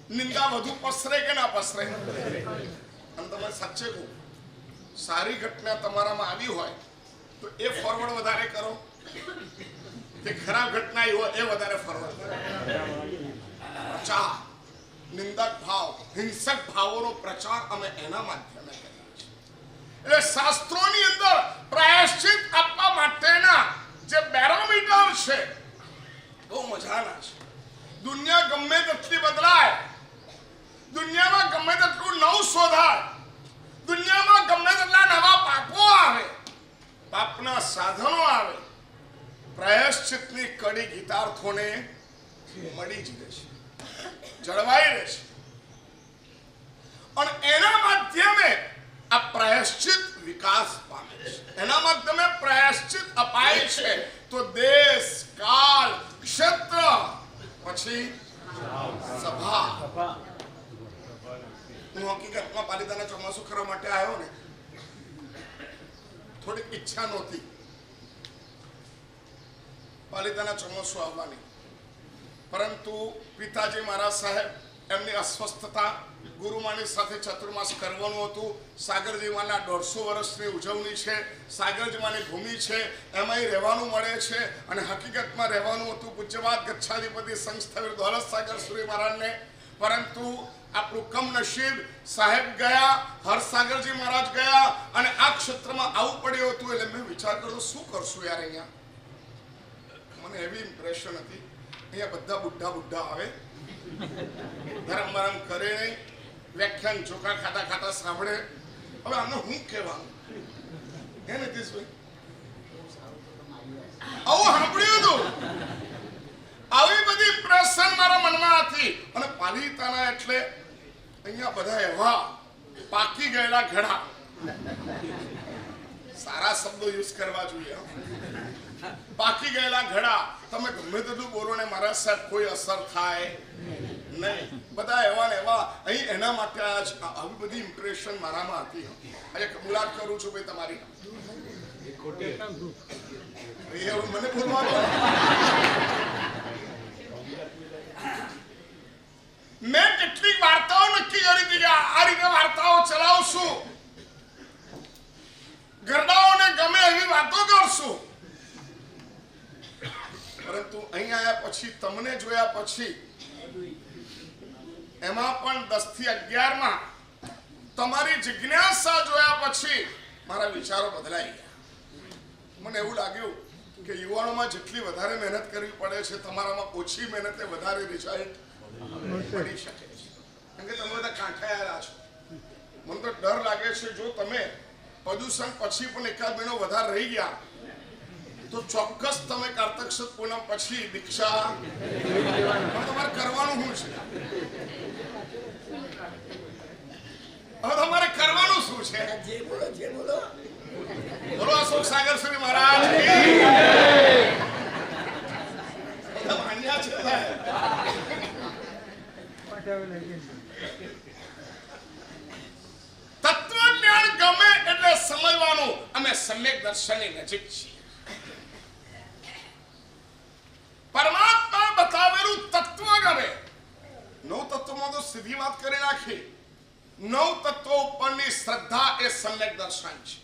નિંદા વધુ પસરે કે ના પસરે? અને તમે સાચે કહો, સારી ઘટના તમારામાં આવી હોય તો એ ફોરવર્ડ વધારે કરો કે ખરાબ ઘટના આવી હોય એ વધારે ફોરવર્ડ કરો? પ્રચાર, નિંદક ભાવ, હિંસક ભાવોનો પ્રચાર અમે એના માધ્યમે કરીએ છીએ. એટલે શાસ્ત્રોની અંદર પ્રાયશ્ચિત આપવા માટેના જે બેરોમીટર છે બહુ મજાના છે. દુનિયા ગમે તેટલી બદલાય, દુનિયામાં ગમે તેટલું નવું શોધાય, દુનિયામાં ગમે તેટલા નવા પાપો આવે, પાપના સાધનો આવે, પ્રાયશ્ચિતની કડી ગીતાર્થોને મળી જ રહેશે, જળવાઈ રહેશે. અને એના માધ્યમે આ પ્રાયશ્ચિત વિકાસ પામે છે. એના માધ્યમે પ્રાયશ્ચિત અપાય છે. તો દેશ, કાળ, ક્ષેત્ર, પછી સભા. હું હકીકતમાં પાલિતાના ચોમાસું કરવા માટે આવ્યો ને, થોડીક ઈચ્છા નહોતી પાલિતાના ચોમાસું આવવાની, પરંતુ પિતાજી મહારાજ સાહેબ એમની અસ્વસ્થતા, ગુરુમાની સાથે ચતુર્માસ કરવાનું હતું. સાગરજીમાના 150 વર્ષની ઉજવણી છે, સાગરજીમાની ભૂમિ છે, એમાંય રહેવાનું મળે છે. અને હકીકતમાં રહેવાનું હતું પૂજ્યપાદ ગચ્છાધિપતિ સંત સ્થવિર દોલત સાગર સુરી મહારાજને, પરંતુ આપણું કમનસીબ સાહેબ ગયા, હરસાગરજી મહારાજ ગયા અને આ ક્ષેત્રમાં આવું પડ્યું હતું. એટલે મેં વિચાર કર્યો શું કરશું યાર. અહીંયા મને એવી ઇમ્પ્રેશન હતી, અહીંયા બધા બુઢા આવે, ધરમ બરમ કરે નહીં, વ્યાખ્યાન ચોખા ખાતા ખાતા સાંભળે. હવે આને હું કહેવાનું? હે નીતિશભાઈ, આવું સાંભળ્યું હતું, આવી બધી ઇમ્પ્રેશન મારા મનમાં હતી. અને પાલિતાના એટલે અહીંયા બધા એવા પાકી ગયેલા ઘડા, સારા શબ્દો યુઝ કરવા જોઈએ. પાકી ગયેલા ઘડા, તમે ગમે તેટલું બોલો ને મહારાજ સાહેબ કોઈ અસર થાય નહીં. બધા એવા ને એવા. અહીં એના માટે આવી બધી ઇમ્પ્રેશન મારામાં હતી. આજે કબૂલાત કરું છું ભાઈ તમારી, મને બોલવાનું. મેં કેટલીક વાર્તાઓ નક્કી કરી હતી કે આ રીતે વાર્તાઓ ચલાવશું, ગરડાઓને ગમે એવી વાતો કરશું. પરંતુ અહીં આવ્યા પછી, તમને જોયા પછી, એમાં પણ 10 થી 11 માં તમારી જિજ્ઞાસા જોયા પછી મારા વિચારો બદલાઈ ગયા. મને એવું લાગ્યું કે યુવાનોમાં જેટલી વધારે મહેનત કરવી પડે છે, તમારામાં ઓછી મહેનતે વધારે રિઝલ્ટ પડી શકે છે. કેમ કે તમે બધા કાંઠાયેલા છો. મને તો ડર લાગે છે જો તમે પ્રદૂષણ પછી પણ એકાદ મહિનો વધારે રહી ગયા તો ચોક્કસ તમે કાર્તક સુદ પૂનમ પછી દીક્ષા તમારે કરવાનું શું છે? હવે તમારે કરવાનું શું છે? જે બોલો બોલો અશોક સાગર શ્રી મહારાજ સમ્યક દર્શનની નજીક છીએ. પરમાત્મા બતાવેલું તત્વ ગમે. 9 તત્વમાં તો સીધી વાત કરી નાખી. 9 તત્વો ઉપરની શ્રદ્ધા એ સમ્યક દર્શન છે.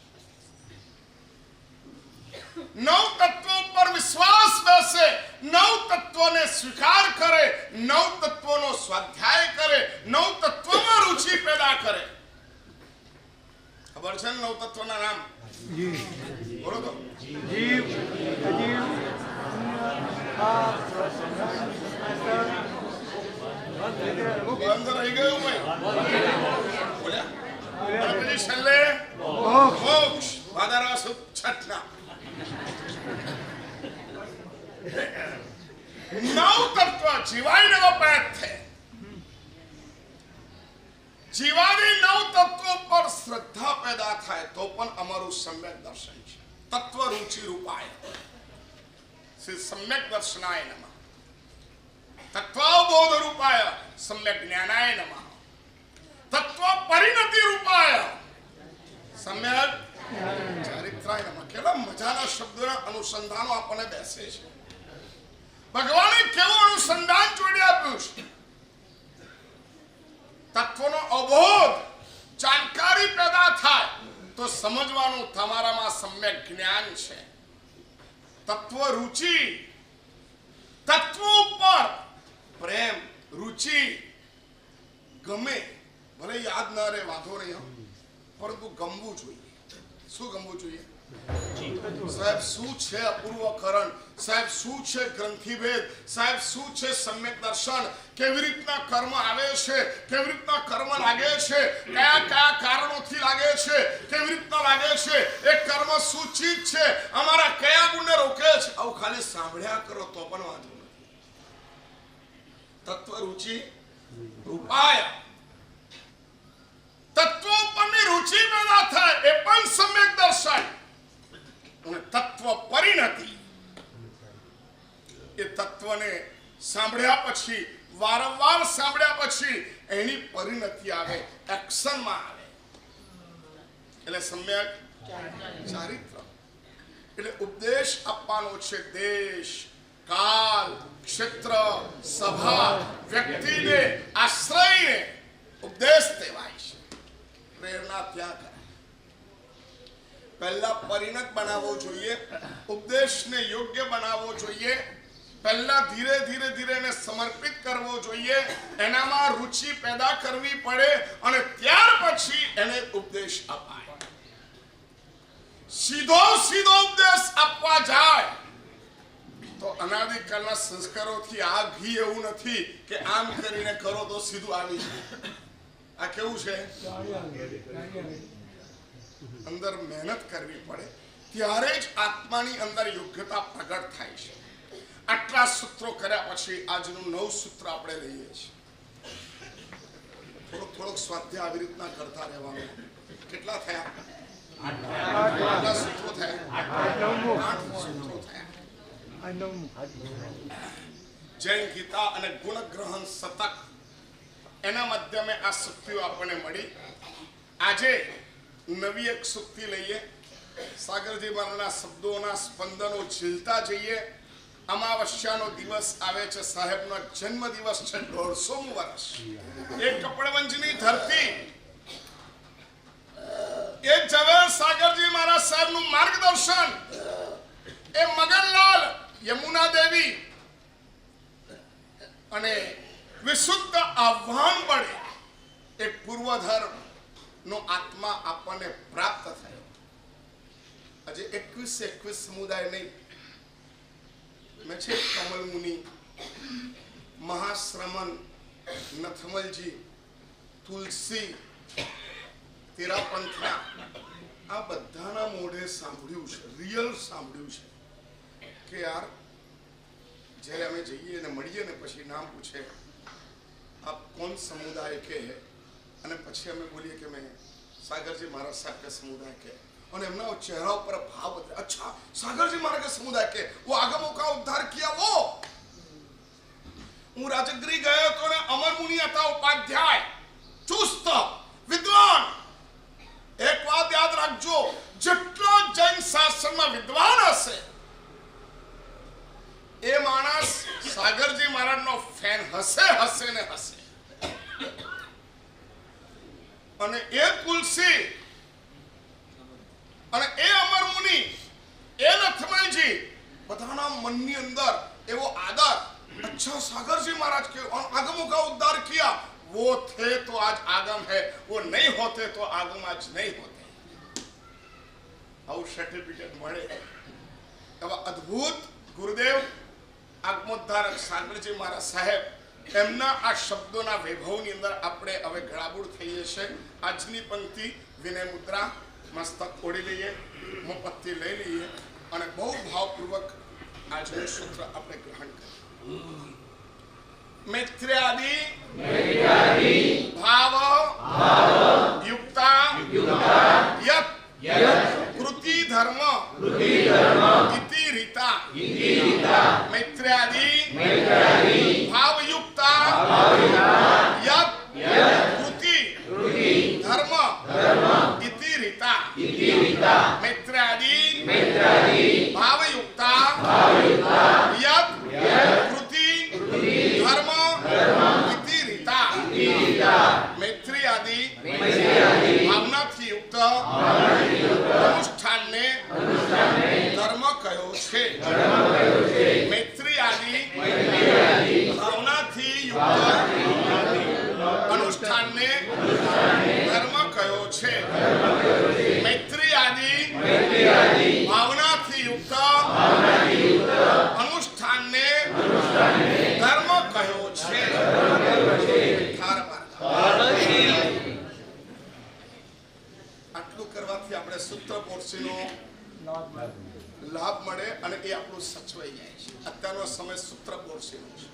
9 તત્વો પર વિશ્વાસ બેસે, 9 તત્વોને સ્વીકાર કરે, 9 તત્વોનો સ્વાધ્યાય કરે, 9 તત્વોમાં રુચિ પેદા કરે. ખબર છે ને 9 તત્વોના નામ? બોલો તો. બંધ રહી ગયું ભાઈ. બોલ્યા? અને પછી છેલ્લે મોક્ષ. ભાદરવા સુદ છઠના 9 તત્વ જીવાય નવો પેટ છે. જીવાદી 9 તત્વો પર શ્રદ્ધા પેદા થાય તો પણ અમારું સમ્યક દર્શન છે. તત્વ રુચિ રૂપાય શ્રી સમ્યક દર્શનાય નમઃ. તત્વબોધ રૂપાય સમ્યક જ્ઞાનાય નમઃ. તત્વ પરિણતિ રૂપાય સમ્યક ચારિત્રાય નમઃ. કેવા મજાના શબ્દોના અનુસંધાનો આપણને બેસે છે. ભગવાને કેવું અનુસંધાન જોડી આપ્યું છે. તત્વનો અબોધ જાણકારી પેદા થાય તો સમજવાનું તમારામાં સમ્યક જ્ઞાન છે. તત્વ રુચિ, તત્વ ઉપર પ્રેમ, રુચિ, ગમે. ભલે યાદ ન રહે વાંધો નહીં, પરંતુ ગમવું જોઈએ. શું ગમવું જોઈએ? સાહેબ શું છે અપૂર્વકરણ? સાહેબ શું છે ગ્રંથિભેદ? સાહેબ શું છે સમ્યક દર્શન? કેવી રીતના કર્મ આવે છે, કેવી રીતના કર્મ લાગે છે, કયા કયા કારણોથી લાગે છે, કેવી રીતના લાગે છે, એ કર્મ શું ચીજ છે, અમારા કયા ગુણને રોકે છે, આવું ખાલી સાંભળ્યા કરો તો પણ વાંધો નથી. તત્વ રુચિ રૂપાય. તત્વો પરની રુચિ પેદા થાય એ પણ સમ્યક દર્શન. અને તત્વ પરિણતિ, એ તત્વને સાંભળ્યા પછી, વારંવાર સાંભળ્યા પછી એની પરિણતિ આવે, એક્શનમાં આવે, એટલે સમ્યક ચારિત્ર. એટલે ઉપદેશ આપવાનો છે. દેશ, કાલ, ક્ષેત્ર, સભા, વ્યક્તિને આશ્રયને ઉપદેશ દેવાય છે. પ્રેરણા ત્યાં કરે. પહેલા પરિણત બનાવવો જોઈએ, ઉપદેશને યોગ્ય બનાવવો જોઈએ. પહેલા ધીરે ધીરે ધીરે એને સમર્પિત કરવો જોઈએ, એનામાં રુચિ પેદા કરવી પડે અને ત્યાર પછી એને ઉપદેશ અપાય. સીધો ઉપદેશ આપવા જાય તો અનાદિકાળના સંસ્કારોથી આ ઘી એવું નથી કે આમ કરીને કરો તો સીધું આવી જાય. આ કેવું છે? અંદર મહેનત કરવી પડે, ત્યારે જ આત્માની અંદર યોગ્યતા પ્રગટ થાય છે. આટલા સૂત્રો કર્યા પછી આજનું 9 સૂત્ર આપણે લઈએ છીએ. થોડોક સ્વાધ્યાય આવી રીતના કરતા રહેવાનું. કેટલા થયા? 8 સૂત્રો થયા. 8 સૂત્રો થયા. જૈન ગીતા અને ગુણગ્રહણ શતક, એના માધ્યમે આ શક્તિઓ આપણને મળી. આજે નવી એક શક્તિ લઈએ. સાગરજી મહારાજના શબ્દોના સ્પંદનો ઝીલતા જઈએ. અમાવસ્યાનો દિવસ આવે છે, સાહેબનો જન્મ દિવસ છે, 150મું વર્ષ. એ કપડવંજની ધરતી, એ ઝવેર સાગરજી મહારાજ સાહેબનું માર્ગદર્શન, એ મગનલાલ, યમુના દેવી અને વિશુદ્ધ આહ્વાન વડે એક પૂર્વધર્મ નો આત્મા આપણને પ્રાપ્ત થયો. આજે 21 સમુદાય નહીં, મેં છે કમલ મુનિ, મહાશ્રમણ, નથમલજી, તુલસી, તેરાપંથના, આ બધાના મોઢે સાંભળ્યું છે, રિયલ સાંભળ્યું છે કે યાર જ્યારે અમે જઈએ ને મળીએ ને પછી નામ પૂછે આપ કોણ સમુદાય કે હે, અને પછી અમે બોલીએ કે મેં सागर जी महाराज साहब के समुदाय के, और एमना चेहरा पर भाव बदले, अच्छा सागर जी महाराज के समुदाय के, वो आगमों का उद्धार किया वो। હું રાજગીરી ગયો તો ને અમર મુનિ હતા ઉપાધ્યાય, ચુસ્ત વિદ્વાન. એક વાત યાદ રાખજો, જેટલા જૈન વિદ્વાન હશે એ માણસ સાગરજી મહારાજનો ફેન હશે ને હશે. અને એ તુલસી અને એ અમર મુનિ એ લક્ષ્મણજી બધાના મનની અંદર એવો આદર, अच्छा सागर जी महाराज के आगमों का उद्धार किया, वो थे तो आज आगम है, वो नहीं होते तो आगम आज नहीं होते. આવું સર્ટિફિકેટ મળે એવા અદ્ભુત ગુરુદેવ આગમોદ્ધારક સાગરજી મહારાજ સાહેબ એમના આ શબ્દોના વૈભવની અંદર આપણે હવે ગળાબૂળ થઈએ છીએ. આજની પંક્તિ વિનય મુદ્રા મસ્તક ઓળી લઈએ, મોમબત્તી લઈ લઈએ અને બહુ ભાવપૂર્વક આજનું સૂત્ર આપણે ગ્રહણ કરીએ. मैत्र्यादि भाव युक्ता यत् कृति धर्म इति रीता. मैत्र्यादि भाव युक्ता यत् कृति धर्म इति रीता. मैत्र्यादि भाव युक्ता यत् कृति धर्म इति रीता. मैत्री आदि भावनाથી યુક્ત અનુષ્ઠાનને ધર્મ કહ્યો છે. મૈત્રી આદિ ભાવનાથી યુક્ત અનુષ્ઠાનને ધર્મ કહ્યો છે. મૈત્રી આદિ ભાવનાથી યુક્ત અનુષ્ઠાનને ધર્મ કહ્યો છે. આટલું કરવાથી આપણે સૂત્ર પોર્શીનો લાભ મળે અને એ આપણું સચવાઈ જાય છે. અત્યારનો સમય સૂત્ર પોર્શીનો છે.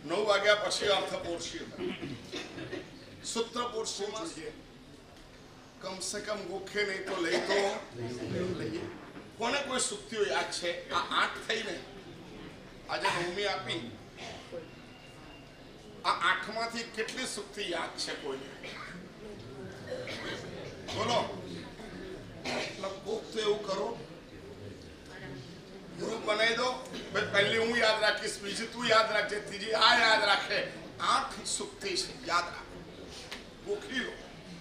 9 વાગ્યા પછી અર્થ પોર્શી સૂત્ર પોર્શીમાં કમ સે કમ ગોખે નહીં તો લઈ તો લઈએ. કોને કોઈ સુક્તિઓ યાદ છે? આ 8 થઈને આજે 9મી આપી, આ 8 માંથી કેટલી સુક્તિ યાદ છે કોઈને? બોલો. કોક તો એવું કરો, ગ્રુપ બનાવી દો, ભાઈ પહેલી હું યાદ રાખીશ, બીજી તું યાદ રાખજે, ત્રીજી આ યાદ રાખે. 8 સુક્તિ છે, યાદ રાખો, ગોખી લો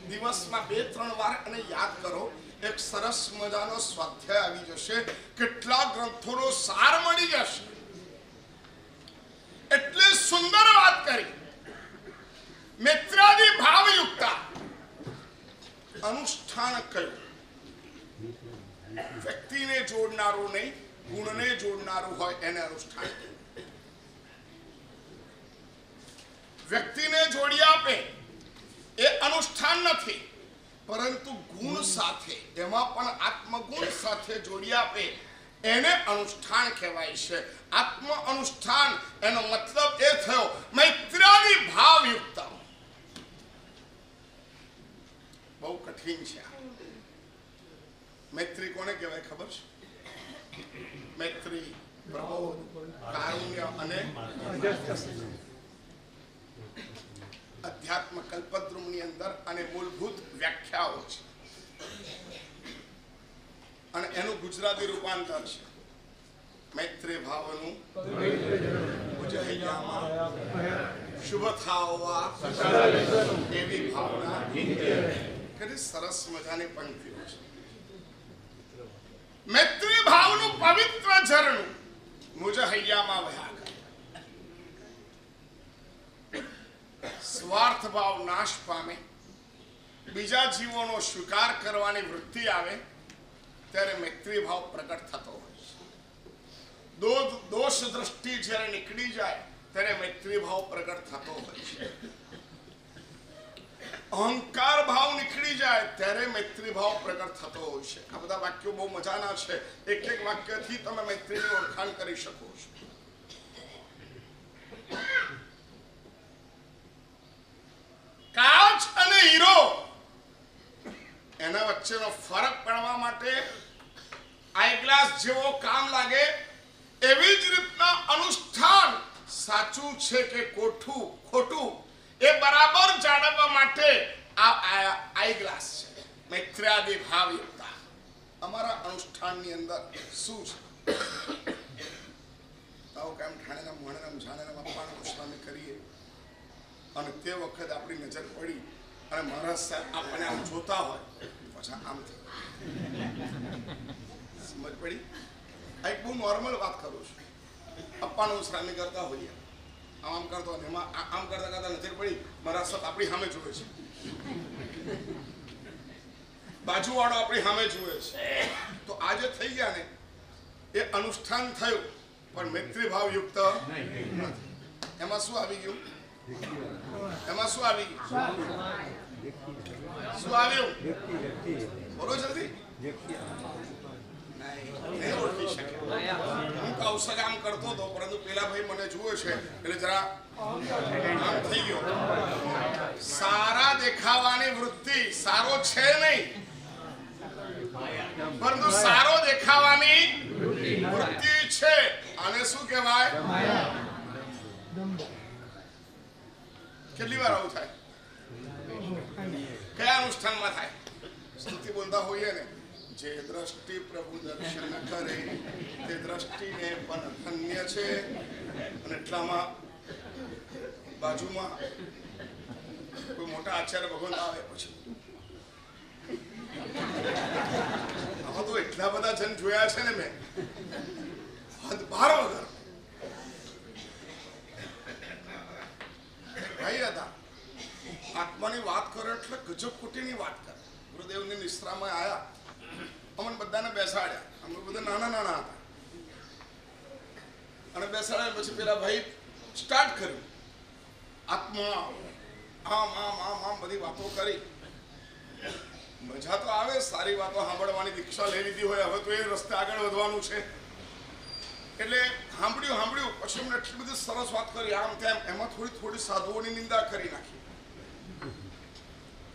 દિવસમાં 2-3 વાર અને યાદ કરો. એક સરસ મજાનો સ્વાધ્યાય આવી જશે, કેટલા ગ્રંથોનો સાર મળી જશે. એટલી સુંદર વાત કરી. મિત્રાદિ ભાવયુક્તા અનુષ્ઠાન કયું? વ્યક્તિને જોડનારું નહીં, ગુણને જોડનારું હોય એને અનુષ્ઠાન. વ્યક્તિને જોડી આપે એ અનુષ્ઠાન નથી, પરંતુ ગુણ સાથે, એમાં પણ આત્મગુણ સાથે જોડી આપે એને અનુષ્ઠાન કહેવાય છે. આત્મ અનુષ્ઠાન એનો મતલબ એ થયો મૈત્રાદિ ભાવયુક્ત. બહુ કઠિન છે. મૈત્રી કોને કહેવાય ખબર છે? મૈત્રી, પ્રબોધ, કારુણ્ય અને અધ્યાત્મ કલ્પદ્રુમની અંદર અને મૂળભૂત વ્યાખ્યાઓ છે અને એનું ગુજરાતી રૂપાંતર છે મૈત્રી ભાવનું ઉજૈયામાં શુભ થાવા એવી ભાવના. કેટલી સરસ મજાની પંક્તિઓ છે. મૈત્રી ભાવનું પવિત્ર ઝરણું મુજ હૈયામાં વહ્યા કરે. સ્વાર્થ ભાવ નાશ પામે, બીજા જીવોનો સ્વીકાર કરવાની વૃત્તિ આવે ત્યારે મૈત્રી ભાવ પ્રગટ થતો હોય છે. દોષ દ્રષ્ટિ જ્યારે નીકળી જાય ત્યારે મૈત્રી ભાવ પ્રગટ થતો હોય છે. અહંકાર ભાવ નીકળી જાય ત્યારે મૈત્રી ભાવ પ્રગટ થતો હોય છે. આ બધા વાક્યો બહુ મજાના છે. એક એક વાક્યથી તમે મૈત્રીની ઓળખાણ કરી શકો છો. કાચ અને હીરો એના વચ્ચેનો ફરક પાડવા માટે આઈગ્લાસ જેવો કામ લાગે, એવી જ રીતના અનુષ્ઠાન સાચું છે કે ખોટું એ બરાબર જાણવા માટે આ આઈગ્લાસ છે. મૈત્રાદિ ભાવયુક્તા અમારા અનુષ્ઠાનની અંદર શું છે? તાવ કેમ ઠાણેના મોણેના જાણેના બાપાના સ્વામી કરીએ અને તે વખતે આપણી નજર પડી અને મહારાજ સાહેબ આપણને આમ જોતા હોય પછી આમ સમજ પડી. આ એક બહુ નોર્મલ વાત કરું છું. અપ્પાનું શ્રામી કરતા હોઈએ આમ કરતો હોય એમાં આમ કરતા કરતા નજર પડી મહારાજ સાહેબ આપણી સામે જોવે છે, બાજુવાળો આપણી સામે જુએ છે. તો આજે થઈ ગયા ને એ અનુષ્ઠાન થયું પણ મૈત્રી ભાવ યુક્ત નથી. એમાં શું આવી ગયું? એમાં શું આવી ગયું? શું આવ્યું? બોલો જલ્દી. નહીં ઓળખી શકે. હું કૌશક આમ કરતો હતો પરંતુ પેલા ભાઈ મને જુએ છે એટલે જરા આમ થઈ ગયો. સારા દેખાવાની વૃત્તિ સારો છે નહીં પરંતુ સારો દેખાવાની વૃત્તિ છે. આને શું કહેવાય? કેટલી વાર આવું થાય? કયા અનુષ્ઠાનમાં થાય? સ્તુતિ બોલતા હોઈએ ને, જે દ્રષ્ટિ પ્રભુ દર્શન કરે તે દ્રષ્ટિને પણ ધન્ય છે. અને એટલામાં બાજુમાં કોઈ મોટા આચાર્ય ભગવાન આવે પછી આમાં તો એટલા બધા જન જોયા છે ને મેં હદ બાર વગર. ભાઈ હતા આત્માની વાત કરે એટલે ગજબ કોટીની વાત કરે. ગુરુદેવની નિશ્રામાં આવ્યા, અમને બધાને બેસાડ્યા. અમે બધા નાના નાના હતા અને બેસાડ્યા પછી પેલા ભાઈ સ્ટાર્ટ કર્યું. આત્મા આમ આમ આમ આમ બધી વાતો કરી. મજા તો આવે, સારી વાતો સાંભળવાની દીક્ષા લઈ લીધી હોય, હવે તો એ રસ્તે આગળ વધવાનું છે એટલે સાંભળ્યું. પછી એમને એટલી બધી સરસ વાત કરી આમ તેમ. એમાં થોડી સાધુઓની નિંદા કરી નાખી.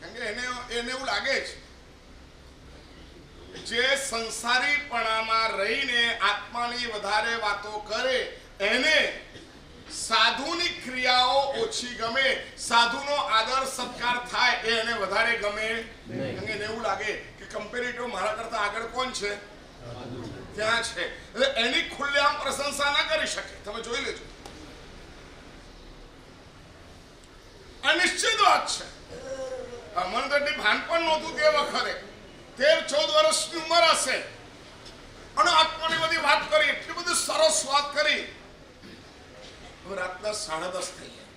કારણ કે એને એવું લાગે છે જે સંસારીપણામાં રહીને આત્માની વધારે વાતો કરે એને સાધુની ક્રિયાઓ ઓછી ગમે, સાધુનો આદર સત્કાર થાય એ એને વધારે ગમે. એને એવું લાગે કે કમ્પેરેટિવ મારા કરતા આગળ કોણ છે ત્યાં છે એટલે એની ખુલ્લેઆમ પ્રશંસા ના કરી શકે. તમે જોઈ લેજો. અનિશ્ચિત વાત છે. મને તો એટલી ભાન પણ નહોતું તે વખતે. 13-14 વર્ષની ઉંમર હશે અને આત્માની બધી વાત કરી, એટલી બધી સરસ વાત કરી. રાતના 10:30 થઈ ગયા.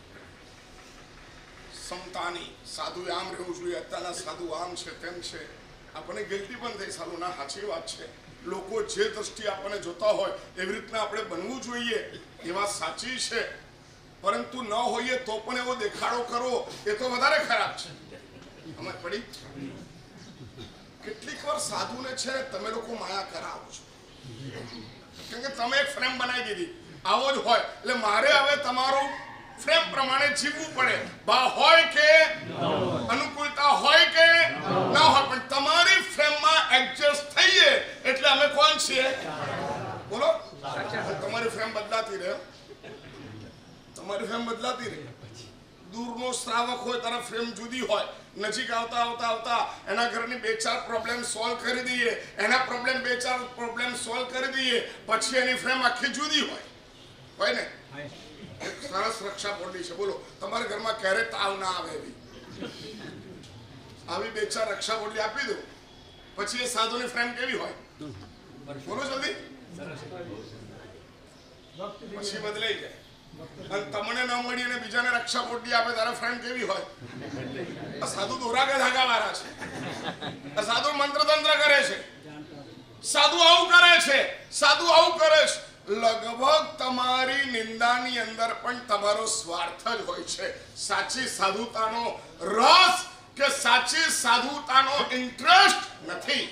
સમતાની સાધુ આમ રહેવું જોઈએ, અત્યારના સાધુ આમ છે તેમ છે. આપણને ગિલ્ટી પણ થઈ. સારું ના, સાચી વાત છે. લોકો જે દ્રષ્ટિ આપણને જોતા હોય એવી રીતના આપણે બનવું જોઈએ એ વાત સાચી છે. પરંતુ ન હોઈએ તો પણ એવો દેખાડો કરવો એ તો વધારે ખરાબ છે. સમજ પડી? કેટલીક વાર સાધુને છે તમે લોકો માયા કરાવો છો. કારણ કે તમે એક ફ્રેમ બનાવી દીધી, આવો જ હોય એટલે મારે હવે તમારું ફ્રેમ પ્રમાણે જીવવું પડે. બા હોય કે અનુકૂળતા હોય કે ના હોય, પણ તમારી ફ્રેમમાં એડજસ્ટ થઈએ એટલે અમે કોણ છીએ? બોલો. તમારી ફ્રેમ બદલાતી રહે. તમારી ફ્રેમ બદલાતી રહે. દૂરનો શ્રાવક હોય તારા ફ્રેમ જુદી હોય. નજીક આવતા આવતા આવતા એના ઘરની 2-4 પ્રોબ્લેમ સોલ્વ કરી દઈએ, એના 2-4 પ્રોબ્લેમ સોલ્વ કરી દઈએ, પછી એની ફ્રેમ આખી જુદી હોય ને. એક સરસ રક્ષા પોટલી છે. બોલો તમારા ઘરમાં ક્યારે તાવ ના આવે એવી આવી 2-4 રક્ષા પોટલી આપી દો, પછી એ સાધુની ફ્રેમ કેવી હોય? બોલો જલ્દી. પછી બદલાઈ જાય. અને તમને ન મળી અને બીજાને રક્ષા પોટલી આપે તારા ફ્રેન્ડ કેવી હોય? સાધુ દોરા ધાગા વાળા છે. સાધુ મંત્ર તંત્ર કરે છે. સાધુ આવું કરે છે. સાધુ આવું કરે છે. લગભગ તમારી નિંદાની અંદર પણ તમારો સ્વાર્થ જ હોય છે. સાચી સાધુતાનો રસ કે સાચી સાધુતાનો ઇન્ટરેસ્ટ નથી.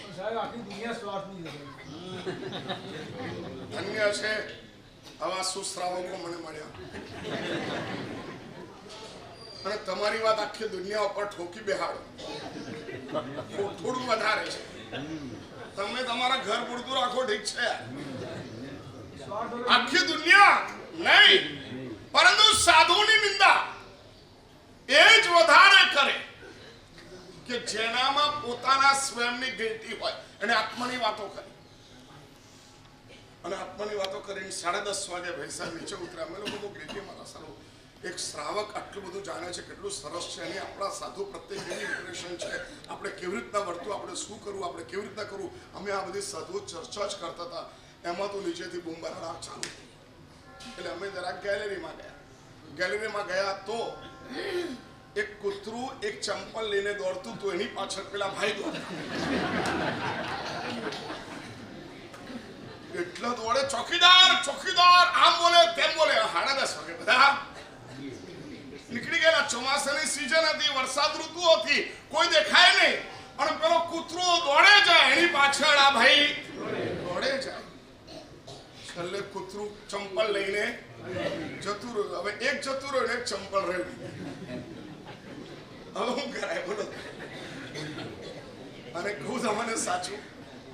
ધન્ય છે આવા સુશ્રાવકો મને મળ્યા અને તમારી વાત આખી દુનિયા ઉપર ઠોકી બેહાડો. થોડું વધારે છે. તમે તમારા ઘર પૂરતું રાખો, ઠીક છે. આખી દુનિયા નહીં, પરંતુ સાધુની નિંદા એ જ વધારે કરે કે જેનામાં પોતાના સ્વયંની ગિલ્ટી હોય અને આત્માની વાતો કરી અને આત્માની વાતો કરીને 10:30 વાગે ભૈસા નીચે ઉતર્યા. અમે લોકો ગિલ્ટી મારા સારું એક શ્રાવક આટલું બધું જાણે છે, કેટલું સરસ છે, અને આપણા સાધુ પ્રત્યે કેવી ઇમ્પ્રેશન છે, આપણે કેવી રીતના વર્તવું, આપણે શું કરવું, આપણે કેવી રીતના કરવું, અમે આ બધી સાધુ ચર્ચા જ કરતા હતા. એમાં તો નીચેથી બૂમ બરાડા ચાલુ થઈ. એટલે અમે જરાક ગેલેરીમાં ગયા તો એક કૂતરું એક ચંપલ લઈને દોડતું હતું, એની પાછળ પેલા ભાઈ દોડતા. એટલો દોડે, ચોકીદાર ચોકીદાર આમ બોલે તેમ બોલે. 10:30 વાગે બધા નીકળી ગયેલા. ચોમાસાની સીઝન હતી, વરસાદ ઋતુ હતી, કોઈ દેખાય નહીં, અને પેલો કૂતરો દોડે જાય, એની પાછળ આ ભાઈ દોડે જાય. છેલ્લે કૂતરું ચંપલ લઈને જતું રહ્યું. હવે એક જતું રહ્યું, એક ચંપલ રહ્યું. હવે શું કરાય બોલો? અને કહું તમને સાચું,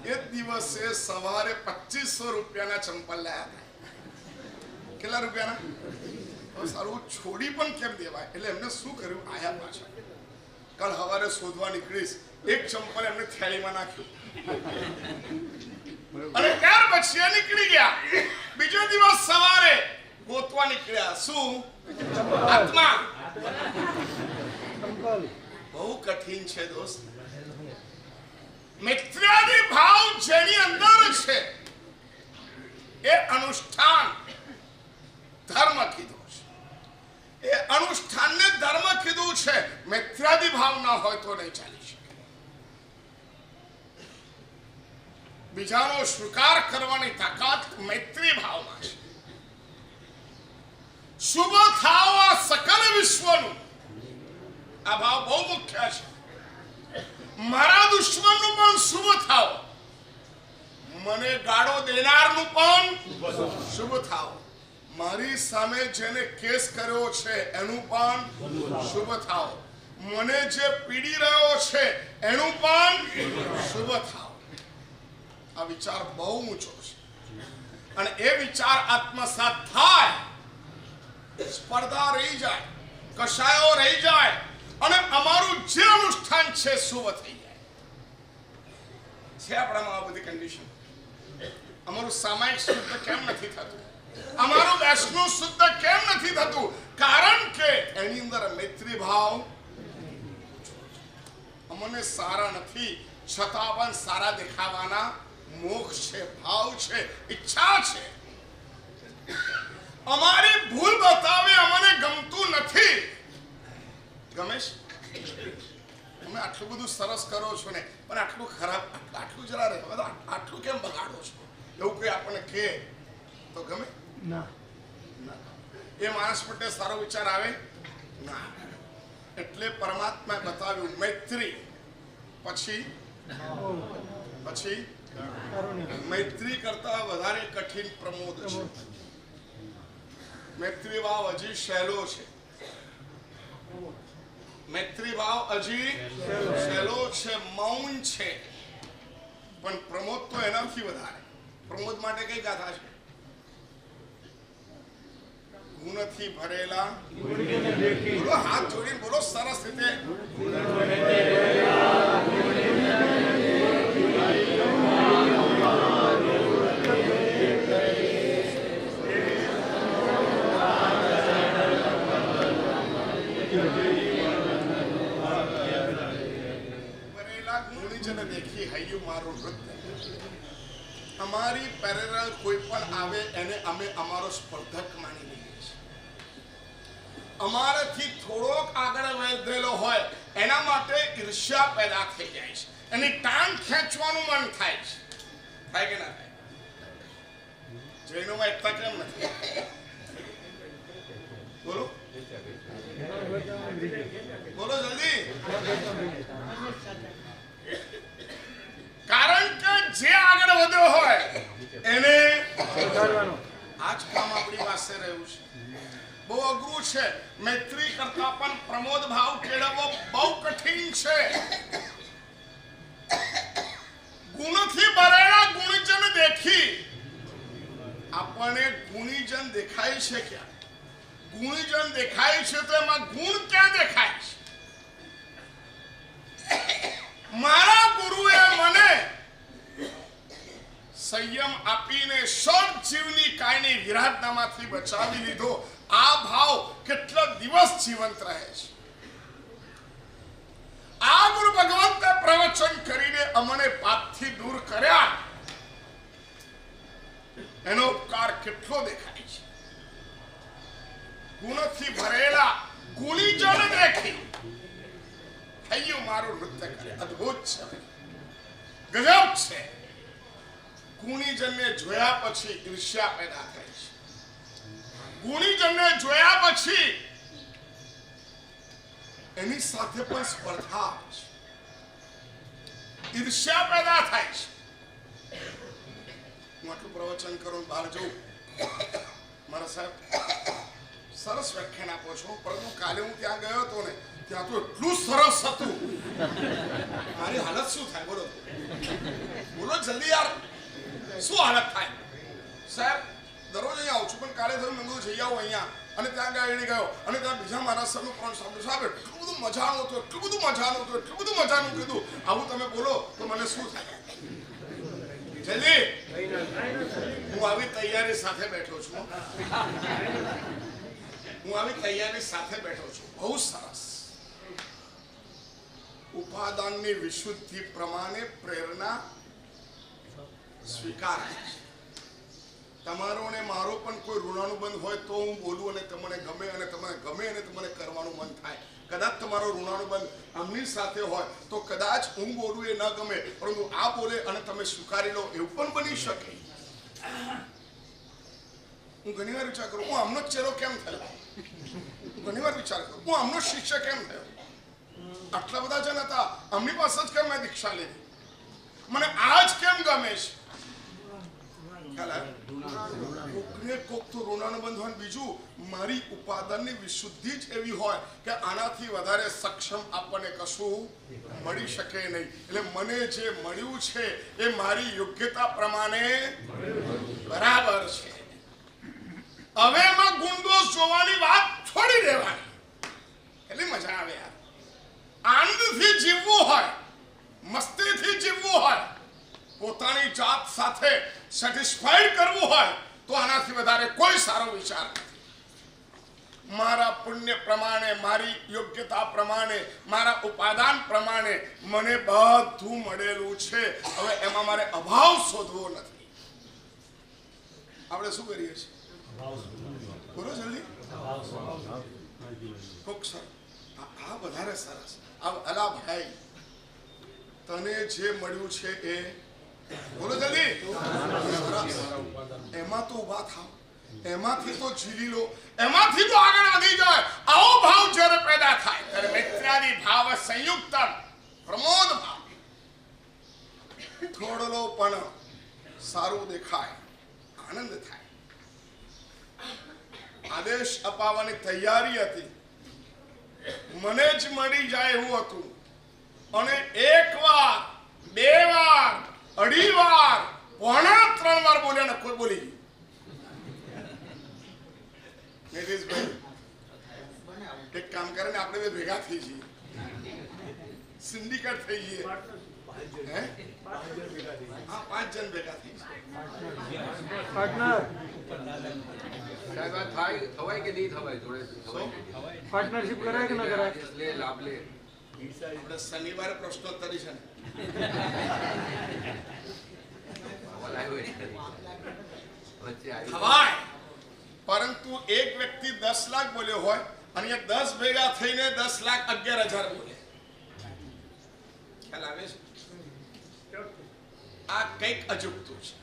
એ દિવસે સવારે 2500 રૂપિયાના ચંપલ લાયા હતા. કેટલા રૂપિયાના? સારું છોડી પણ કેમ દેવાય? એટલે એમને શું કર્યું, આયા પાછા. કાલ સવારે શોધવા નીકળીશ, એક ચંપલ એમને થેલીમાં નાખ્યું અને ત્યાર પછી એ નીકળી ગયા. બીજો દિવસ સવારે ગોતવા નીકળ્યા. શું? આત્મા. બહુ કઠિન છે દોસ્ત. મિત્રાદી ભાવ જેની અંદર છે એ અનુષ્ઠાન ધર્મ કીધું છે. એ અનુષ્ઠાનને ધર્મ કીધું છે. મિત્રાદી ભાવ ના હોય તો નહીં ચાલી શકે. બીજાનો સ્વીકાર કરવાની તાકાત મૈત્રી ભાવમાં છે. શુભ થાવ આ સકલ વિશ્વનું, આ ભાવ બહુ મુખ્ય છે. મારા દુશ્મનનું પણ શુભ થાવ, મને ગાળો દેનારનું પણ શુભ થાવ, મારી સામે જેને કેસ કર્યો છે એનું પણ શુભ થાવ, મને જે પીડી રહ્યો છે એનું પણ શુભ થાવ. આ વિચાર બહુ ઊંચો છે, અને એ વિચાર આત્મસાત થાય, સ્પર્ધા રહી જાય, કશાયો રહી જાય, અને અમારું જે અનુષ્ઠાન છે શુભ થઈ જાય. છે આપણામાં આ બધી કન્ડિશન. અમારું સામાયિક શુદ્ધ કેમ નથી થતું? અમારું વૈષ્ણવ શુદ્ધ કેમ નથી થતું? કારણ કે એની અંદર મૈત્રી ભાવ. અમને સારા નથી છતાં પણ સારા દેખાવાના મોક્ષ છે, ભાવ છે, ઈચ્છા છે. અમારી ભૂલ બતાવે અમને ગમતું નથી. ગમે છે? તમે આટલું બધું સરસ કરો છો ને, પણ આટલું ખરાબ, આટલું જરા રહેવા, આટલું કેમ બગાડો છો? એવું કોઈ આપણને કહે તો ગમે ના? એ માણસ માટે સારો વિચાર આવે ના. એટલે પરમાત્માએ બતાવ્યું મૈત્રી, પછી મૈત્રી કરતા વધારે કઠિન પ્રમોદ છે. મૈત્રી ભાવ હજી સહેલો છે. મૈત્રી ભાવ હજી સહેલો છે, મૌન છે, પણ પ્રમોદ તો એનાથી વધારે. પ્રમોદ માટે કઈ ગાથા છે? ગુણથી ભરેલા, બોલો હાથ જોડીને બોલો સરસ રીતે. દેખી હૈયું મારું નૃત્ય. અમારી પેરેલલ કોઈ પણ આવે એને અમે અમારો સ્પર્ધક માની લઈએ છીએ. અમારાથી થોડોક આગળ વધેલો હોય એના માટે ઈર્ષ્યા પેદા થઈ જાય છે, એની ટાંગ ખેંચવાનું મન થાય છે. થાય કે ના થાય? જૈનોમાં એકતા કેમ નથી? બોલો બોલો જલ્દી. કારણ કે જે આગળ વધ્યો હોય એને આજ કામ આપણી પાસે રહ્યું છે. બહુ અઘરું છે. મૈત્રી કરતા પણ પ્રમોદ ભાવ કેળવવો બહુ કઠિન છે. ગુણથી ભરેલા ગુણજન દેખી આપણને ગુણીજન દેખાય છે ક્યાં? ગુણીજન દેખાય છે તો એમાં ગુણ ક્યાં દેખાય છે? સંયમ આપીને સર્વ જીવની કાયની વિરાટનામાંથી બચાવી લીધો. આ ભાવ કેટલા દિવસ જીવંત રહે છે. આ ગુરુ ભગવંતે પ્રવચન કરીને અમને પાપથી દૂર કર્યા. એનો ઉપકાર કેટલો દેખાય છે. ગુણથી ભરેલા ગુણીજન દેખી થયું મારું નૃત્ય કરે. અદ્ભુત છે, ગજબ છે. ગુણીજનને જોયા પછી ઈર્ષ્યા પેદા થાય છે. ગુણીજનને જોયા પછી એની સાથે પણ સ્પર્ધા આવે છે, ઈર્ષ્યા પેદા થાય છે. હું આટલું પ્રવચન કરું, બહાર જઉં, મારા સાહેબ સરસ વ્યાખ્યાન આપો છો, પરંતુ કાલે હું ત્યાં ગયો હતો ને, ત્યાં તો એટલું સરસ હતું. મારી હાલત શું થાય બોલો, બોલો જલ્દી યાર, શું હાલત થાય? સાહેબ દરરોજ અહીંયા આવું છું, પણ કાલે થયું મેં જઈ આવું અહીંયા, અને ત્યાં ગાયડી ગયો, અને ત્યાં બીજા મારા સરનું પણ સાંભળ્યું. સાહેબ એટલું બધું મજાનું હતું, એટલું બધું મજાનું હતું, એટલું બધું મજાનું કીધું. આવું તમે બોલો તો મને શું થાય? જલ્દી, હું આવી તૈયારી સાથે બેઠો છું. હું આવી તૈયારી સાથે બેઠો છું. બહુ સરસ. ઉપાદાનની વિશુદ્ધિ પ્રમાણે પ્રેરણા સ્વીકારાય છે. તમારો ને મારો પણ કોઈ ઋણાનુબંધ હોય તો હું બોલું અને તમને ગમે, અને તમને ગમે અને તમને કરવાનું મન થાય. કદાચ તમારો ઋણાનુબંધ આમની સાથે હોય તો કદાચ હું બોલું એ ન ગમે, પરંતુ આ બોલે અને તમે સ્વીકારી લો, એવું પણ બની શકે. હું ઘણી વાર વિચાર કરું, હું આમનો ચહેરો કેમ થયો? ઘણી વાર વિચાર કરું, હું આમનો શિષ્ય કેમ થયો? આટલા બધા જણ હતા, આમની પાસે જ કેમ મેં દીક્ષા લીધી? મને આજ કેમ ગમે છે? કોક તો ઋણાનુબંધ હોય, બીજું મારી ઉપાદાનની વિશુદ્ધિ જ એવી હોય કે આનાથી વધારે સક્ષમ આપણને કશું મળી શકે નહીં. એટલે મને જે મળ્યું છે એ મારી યોગ્યતા પ્રમાણે બરાબર છે. હવે એમાં ગુણદોષ જોવાની વાત છોડી દેવાની. એટલી મજા આવે યાર. આનંદથી જીવવું હોય, મસ્તીથી જીવવું હોય, પોતાની જાત સાથે સેટિસ્ફાઈડ કરવું હોય તો આનાથી વધારે કોઈ સારો વિચાર નથી. મારા પુણ્ય પ્રમાણે, મારી યોગ્યતા પ્રમાણે, મારા ઉપાદાન પ્રમાણે મને બધું મળેલું છે. હવે એમાં મારે અભાવ શોધવો નથી. આપણે શું કરીએ છીએ? બોલો જલ્દી. કોક સર આ વધારે સરસ. અલા ભાઈ, તને જે મળ્યું છે એ બોલો જલ્દી. એમાં તો ઉભા થાવ, એમાંથી તો જીલી લો, એમાંથી તો આગળ વધી જાય. આવો ભાવ જ્યારે પેદા થાય ત્યારે મૈત્રાદિ ભાવ સંયુક્ત પ્રમોદ ભાવ. થોડો પણ સારું દેખાય, આનંદ થાય. આદેશ અપાવવાની તૈયારી હતી, મને જ મળી જાય એવું હતું, અને એક વાર, બે વાર, અઢી વાર, પોણા 3 વાર બોલ્યા ને કોઈ બોલી ગયું. એક કામ કરે ને, આપણે ભેગા થઈ જઈએ, સિન્ડિકેટ થઈ જઈએ. હા, 5 જણ ભેગા થઈ જઈએ. થવાય કે નહીં થવાય? જોડે પાર્ટનરશિપ કરાય કે ન કરાય? લે લાભ લે. આપણે શનિવારે પ્રશ્નોત્તરી છે ને, થવાય. પરંતુ એક વ્યક્તિ 10 લાખ બોલ્યો હોય અને 10 ભેગા થઈને 10,11,000 બોલે. ખ્યાલ આવે છે? આ કંઈક અજુગતું છે.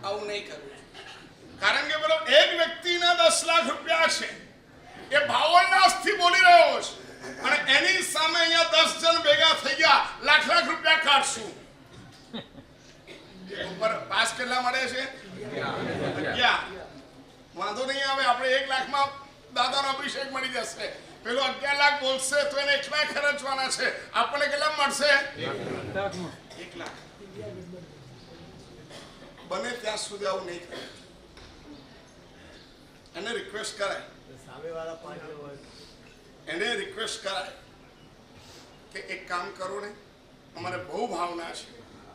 આવું નહીં કરવું. કારણ કે બોલો, એક વ્યક્તિના 10 લાખ રૂપિયા છે, એ 52 થી બોલી રહ્યો છે, અને એની સામે અહીંયા 10 જણ ભેગા થઈ ગયા, લાખ રૂપિયા કાઢશું. ઉપર પાસ કેટલા મળે છે? 11. વાંધો નહીં આવે, આપણે 1 લાખમાં દાદાનો અભિષેક મળી જશે. પેલો 11 લાખ બોલશે તો એને 1 લાખ ખર્ચવાના છે, આપણને કેટલા મળશે? 1 લાખ. બને ત્યાં સુધી આવું નહીં કરે. એને રિક્વેસ્ટ કરાય, એને રિક્વેસ્ટ કરાય કે એક કામ કરો ને, અમારે બહુ ભાવના છે,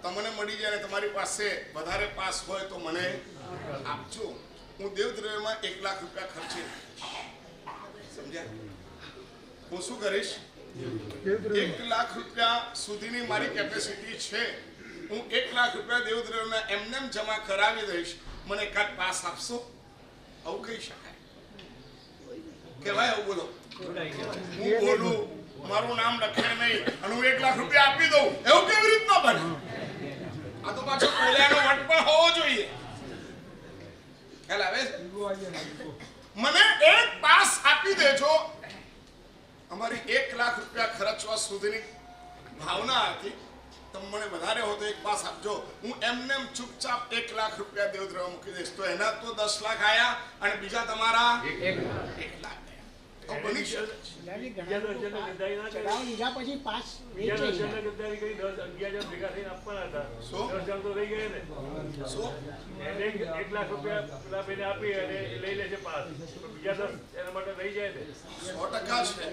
તમને મળી જાય અને તમારી પાસે વધારે પાસ હોય તો મને આપજો. હું દેવદ્રવ્યમાં 1 લાખ રૂપિયા ખર્ચી સમજ્યા. હું શું કરીશ? 1 લાખ રૂપિયા સુધીની મારી કેપેસિટી છે. હું 1 લાખ રૂપિયા દેવદ્રવ્યમાં એમનેમ જમા કરાવી દઈશ. મને એકાદ પાસ આપશો? આવું કહી શકાય? કહેવાય આવું? બોલો. હું બોલું, મારું નામ લખે નહીં અને હું 1 લાખ રૂપિયા આપી દઉં, એવું કેવી રીતના બને? આ તો પાછો કોલિયાનો વટ પણ હોવો જોઈએ. ખ્યાલ આવે? મને એક પાસ આપી દેજો. અમારી 1 લાખ રૂપિયા ખર્ચવા સુધીની ભાવના હતી. તમે મને વધારે હો તો એક પાસ આપજો. હું એમનેમ ચૂપચાપ 1 લાખ રૂપિયા દેવદ્રવ્ય મૂકી દઈશ. તો એના તો 10 લાખ આયા અને બીજા તમારા 1 લાખ. તો બની શકે. ચડાવ લીધા પછી પાસ વેચે ગદ્દારી કરી 10-11 ભેગા થઈને આપવાના હતા. શું? 10 જણ તો રહી ગયા ને. શું? એને 1 લાખ રૂપિયા પેલા બેને આપી અને લઈ લેશે પાસ. બીજા 10 એના માટે રહી જાય ને. 100% છે.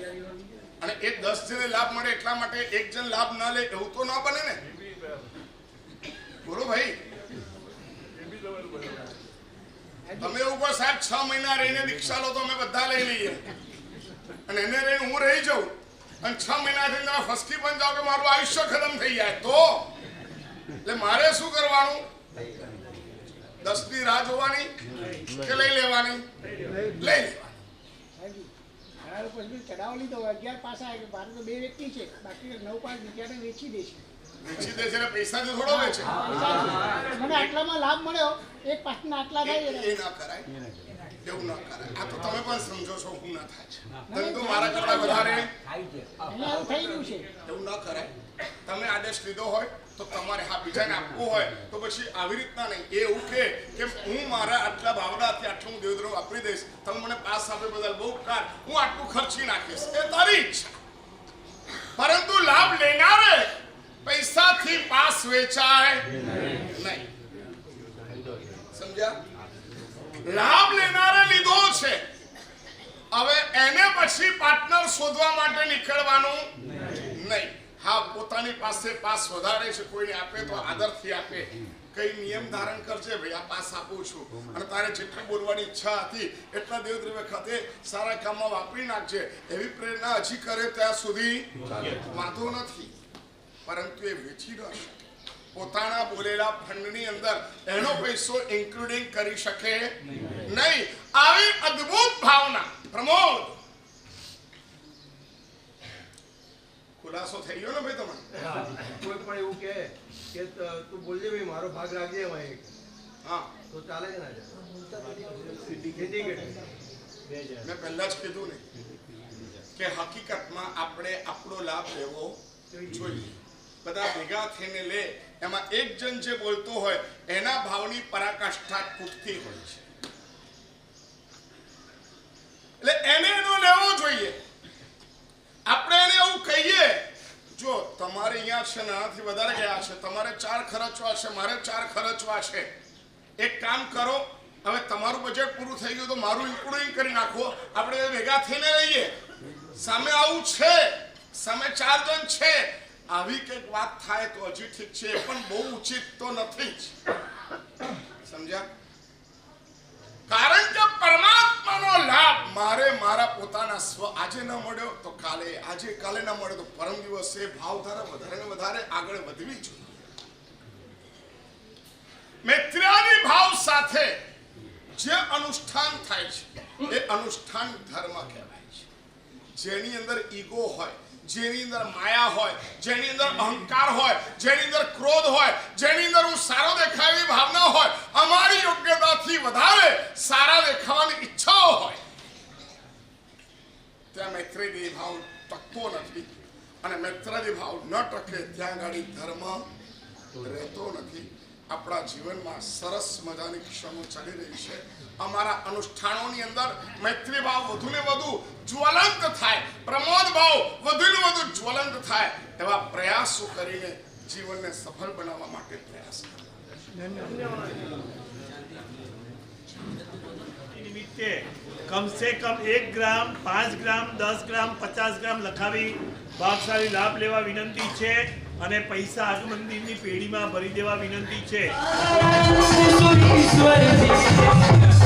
અને એ 10 જણને લાભ મળે એટલા માટે એક જણ લાભ ના લે એવું તો ના બને ને. બોલો ભાઈ. તમે એવું કહો સાહેબ 6 મહિના રહીને દીક્ષા લો તો અમે બધા લઈ લઈએ અને એને રહીને હું રહી જાઉં અને 6 મહિનાથી તમે ફસકી પણ જાઓ કે મારું આયુષ્ય ખતમ થઈ જાય તો એટલે મારે શું કરવાનું? 10 ની રાહ જોવાની કે લઈ લેવાની? લઈ લેવાની. ઘણા લોકો ચડાવ લીધો 11 પાસ આવે કે મારે તો 2 વ્યક્તિ છે, બાકી 9 પાસ બીજાને વેચી દેશે. વેચી દે છે ને પૈસાથી થોડો વેચે. મને આટલામાં લાભ મળ્યો, એક પાસના આટલા થાય. એ ના કરાય, એવું ના કરાય. આ તો તમે પણ સમજો છો હું ના થાય. ધંધો મારા કરતા વધારે એવું થઈ ગયું છે. એવું ના કરાય. તમે આદેશ લીધો હોય તો તમારે હા બીજાને આપવું હોય તો પછી આવી રીતના નહીં. એ એવું કે હું મારા આટલા ભાવનાથી આટલું હું દેવદ્રવ્ય વાપરી દઈશ, તમે મને પાસ આપે બદલ બહુ ઉપકાર, હું આટલું ખર્ચી નાખીશ, એ તારી ઈચ્છા. પરંતુ લાભ લેનારે પૈસાથી પાસ વેચાય નહીં. સમજ્યા? લાભ લેનારે લીધો છે, હવે એને પછી પાર્ટનર શોધવા માટે નીકળવાનું નહીં. હા, પોતાની પાસે પાસ વધારે છે, કોઈને આપે તો આદરથી આપે. કઈ નિયમ ધારણ કરજે ભાઈ, આ પાસ આપું છું અને તારે જેટલી બોલવાની ઈચ્છા હતી એટલા દેવદ્રવ્ય ખાતે સારા કામમાં વાપરી નાખજે. એવી પ્રેરણા હજી કરે ત્યાં સુધી વાંધો નથી. પરંતુ એ વેચી ન શકે. પોતાના બોલેલા ફંડની અંદર એનો પૈસો ઇન્ક્લુડિંગ કરી શકે નહીં. આવી અદ્ભુત ભાવના. પ્રમોદ, ખુલાસો થઈ ગયો ને ભાઈ તમારે? કોઈ પણ એવું કે તું બોલજે ભાઈ મારો ભાગ રાખજે એમાં એક, હા તો ચાલે કે ના ચાલે? ખેતી કેટલી? મેં પહેલા જ કીધું ને કે હકીકતમાં આપણે આપણો લાભ લેવો જોઈએ. બધા ભેગા થઈને લે, એમાં એક જણ જે બોલતો હોય એના ભાવની પરાકાષ્ઠા તૂટતી હોય છે, એટલે એને એનો લેવો જોઈએ. આપણે એને એવું કહીએ, જો તમારે અહીંયા છે નાનાથી વધારે ગયા છે, તમારે 4 ખર્ચવા છે, મારે 4 ખર્ચવા છે, એક કામ કરો, હવે તમારું બજેટ પૂરું થઈ ગયું તો મારું ઇન્ક્લુડિંગ કરી નાખો, આપણે ભેગા થઈને રહીએ. સામે આવું છે, સામે 4 જણ છે, આવી કંઈક વાત થાય તો હજી ઠીક છે, પણ બહુ ઉચિત તો નથી જ. સમજ્યા? કારણ કે પરમાત્માનો લાભ મારે મારા પોતાના સ્વ આજે ન મળ્યો તો કાલે, આજે કાલે ન મળ્યો તો પરમ દિવસે ભાવ ધારા વધારે ને વધારે આગળ વધવી જોઈએ. મૈત્રાદી ભાવ સાથે જે અનુષ્ઠાન થાય છે એ અનુષ્ઠાન ધર્મ કહેવાય છે. જેની અંદર ઈગો હોય, જેની અંદર માયા હોય, જેની અંદર અહંકાર હોય, જેની અંદર ક્રોધ હોય, જેની અંદર હું સારો દેખાય એવી ભાવના હોય, અમારી યોગ્યતાથી વધારે સારા દેખાવાની ઈચ્છાઓ હોય, ત્યાં મૈત્રેય ભાવ ટકતો નથી. અને મૈત્રેય ભાવ ન ટકે ત્યાં ગાડી ધર્મ રહેતો નથી. આપણા જીવનમાં સરસ મજાની ક્ષણો ચાલી રહી છે. અમારા અનુષ્ઠાનોની અંદર મૈત્રી ભાવ વધુ ને વધુ જ્વલંત થાય, પ્રમોદ ભાવ વધુ ને વધુ જ્વલંત થાય, એવા પ્રયાસો કરીને જીવનને સફળ બનાવવા માટે પ્રયાસ કરો. નિમિત્તે કમ સે કમ 1 ગ્રામ, 5 ગ્રામ, 10 ગ્રામ, 50 ગ્રામ લખાવી ભાગશાળી લાભ લેવા વિનંતી છે. અને પૈસા આગમંદિરની પેઢીમાં ભરી દેવા વિનંતી છે. ઈશ્વરજી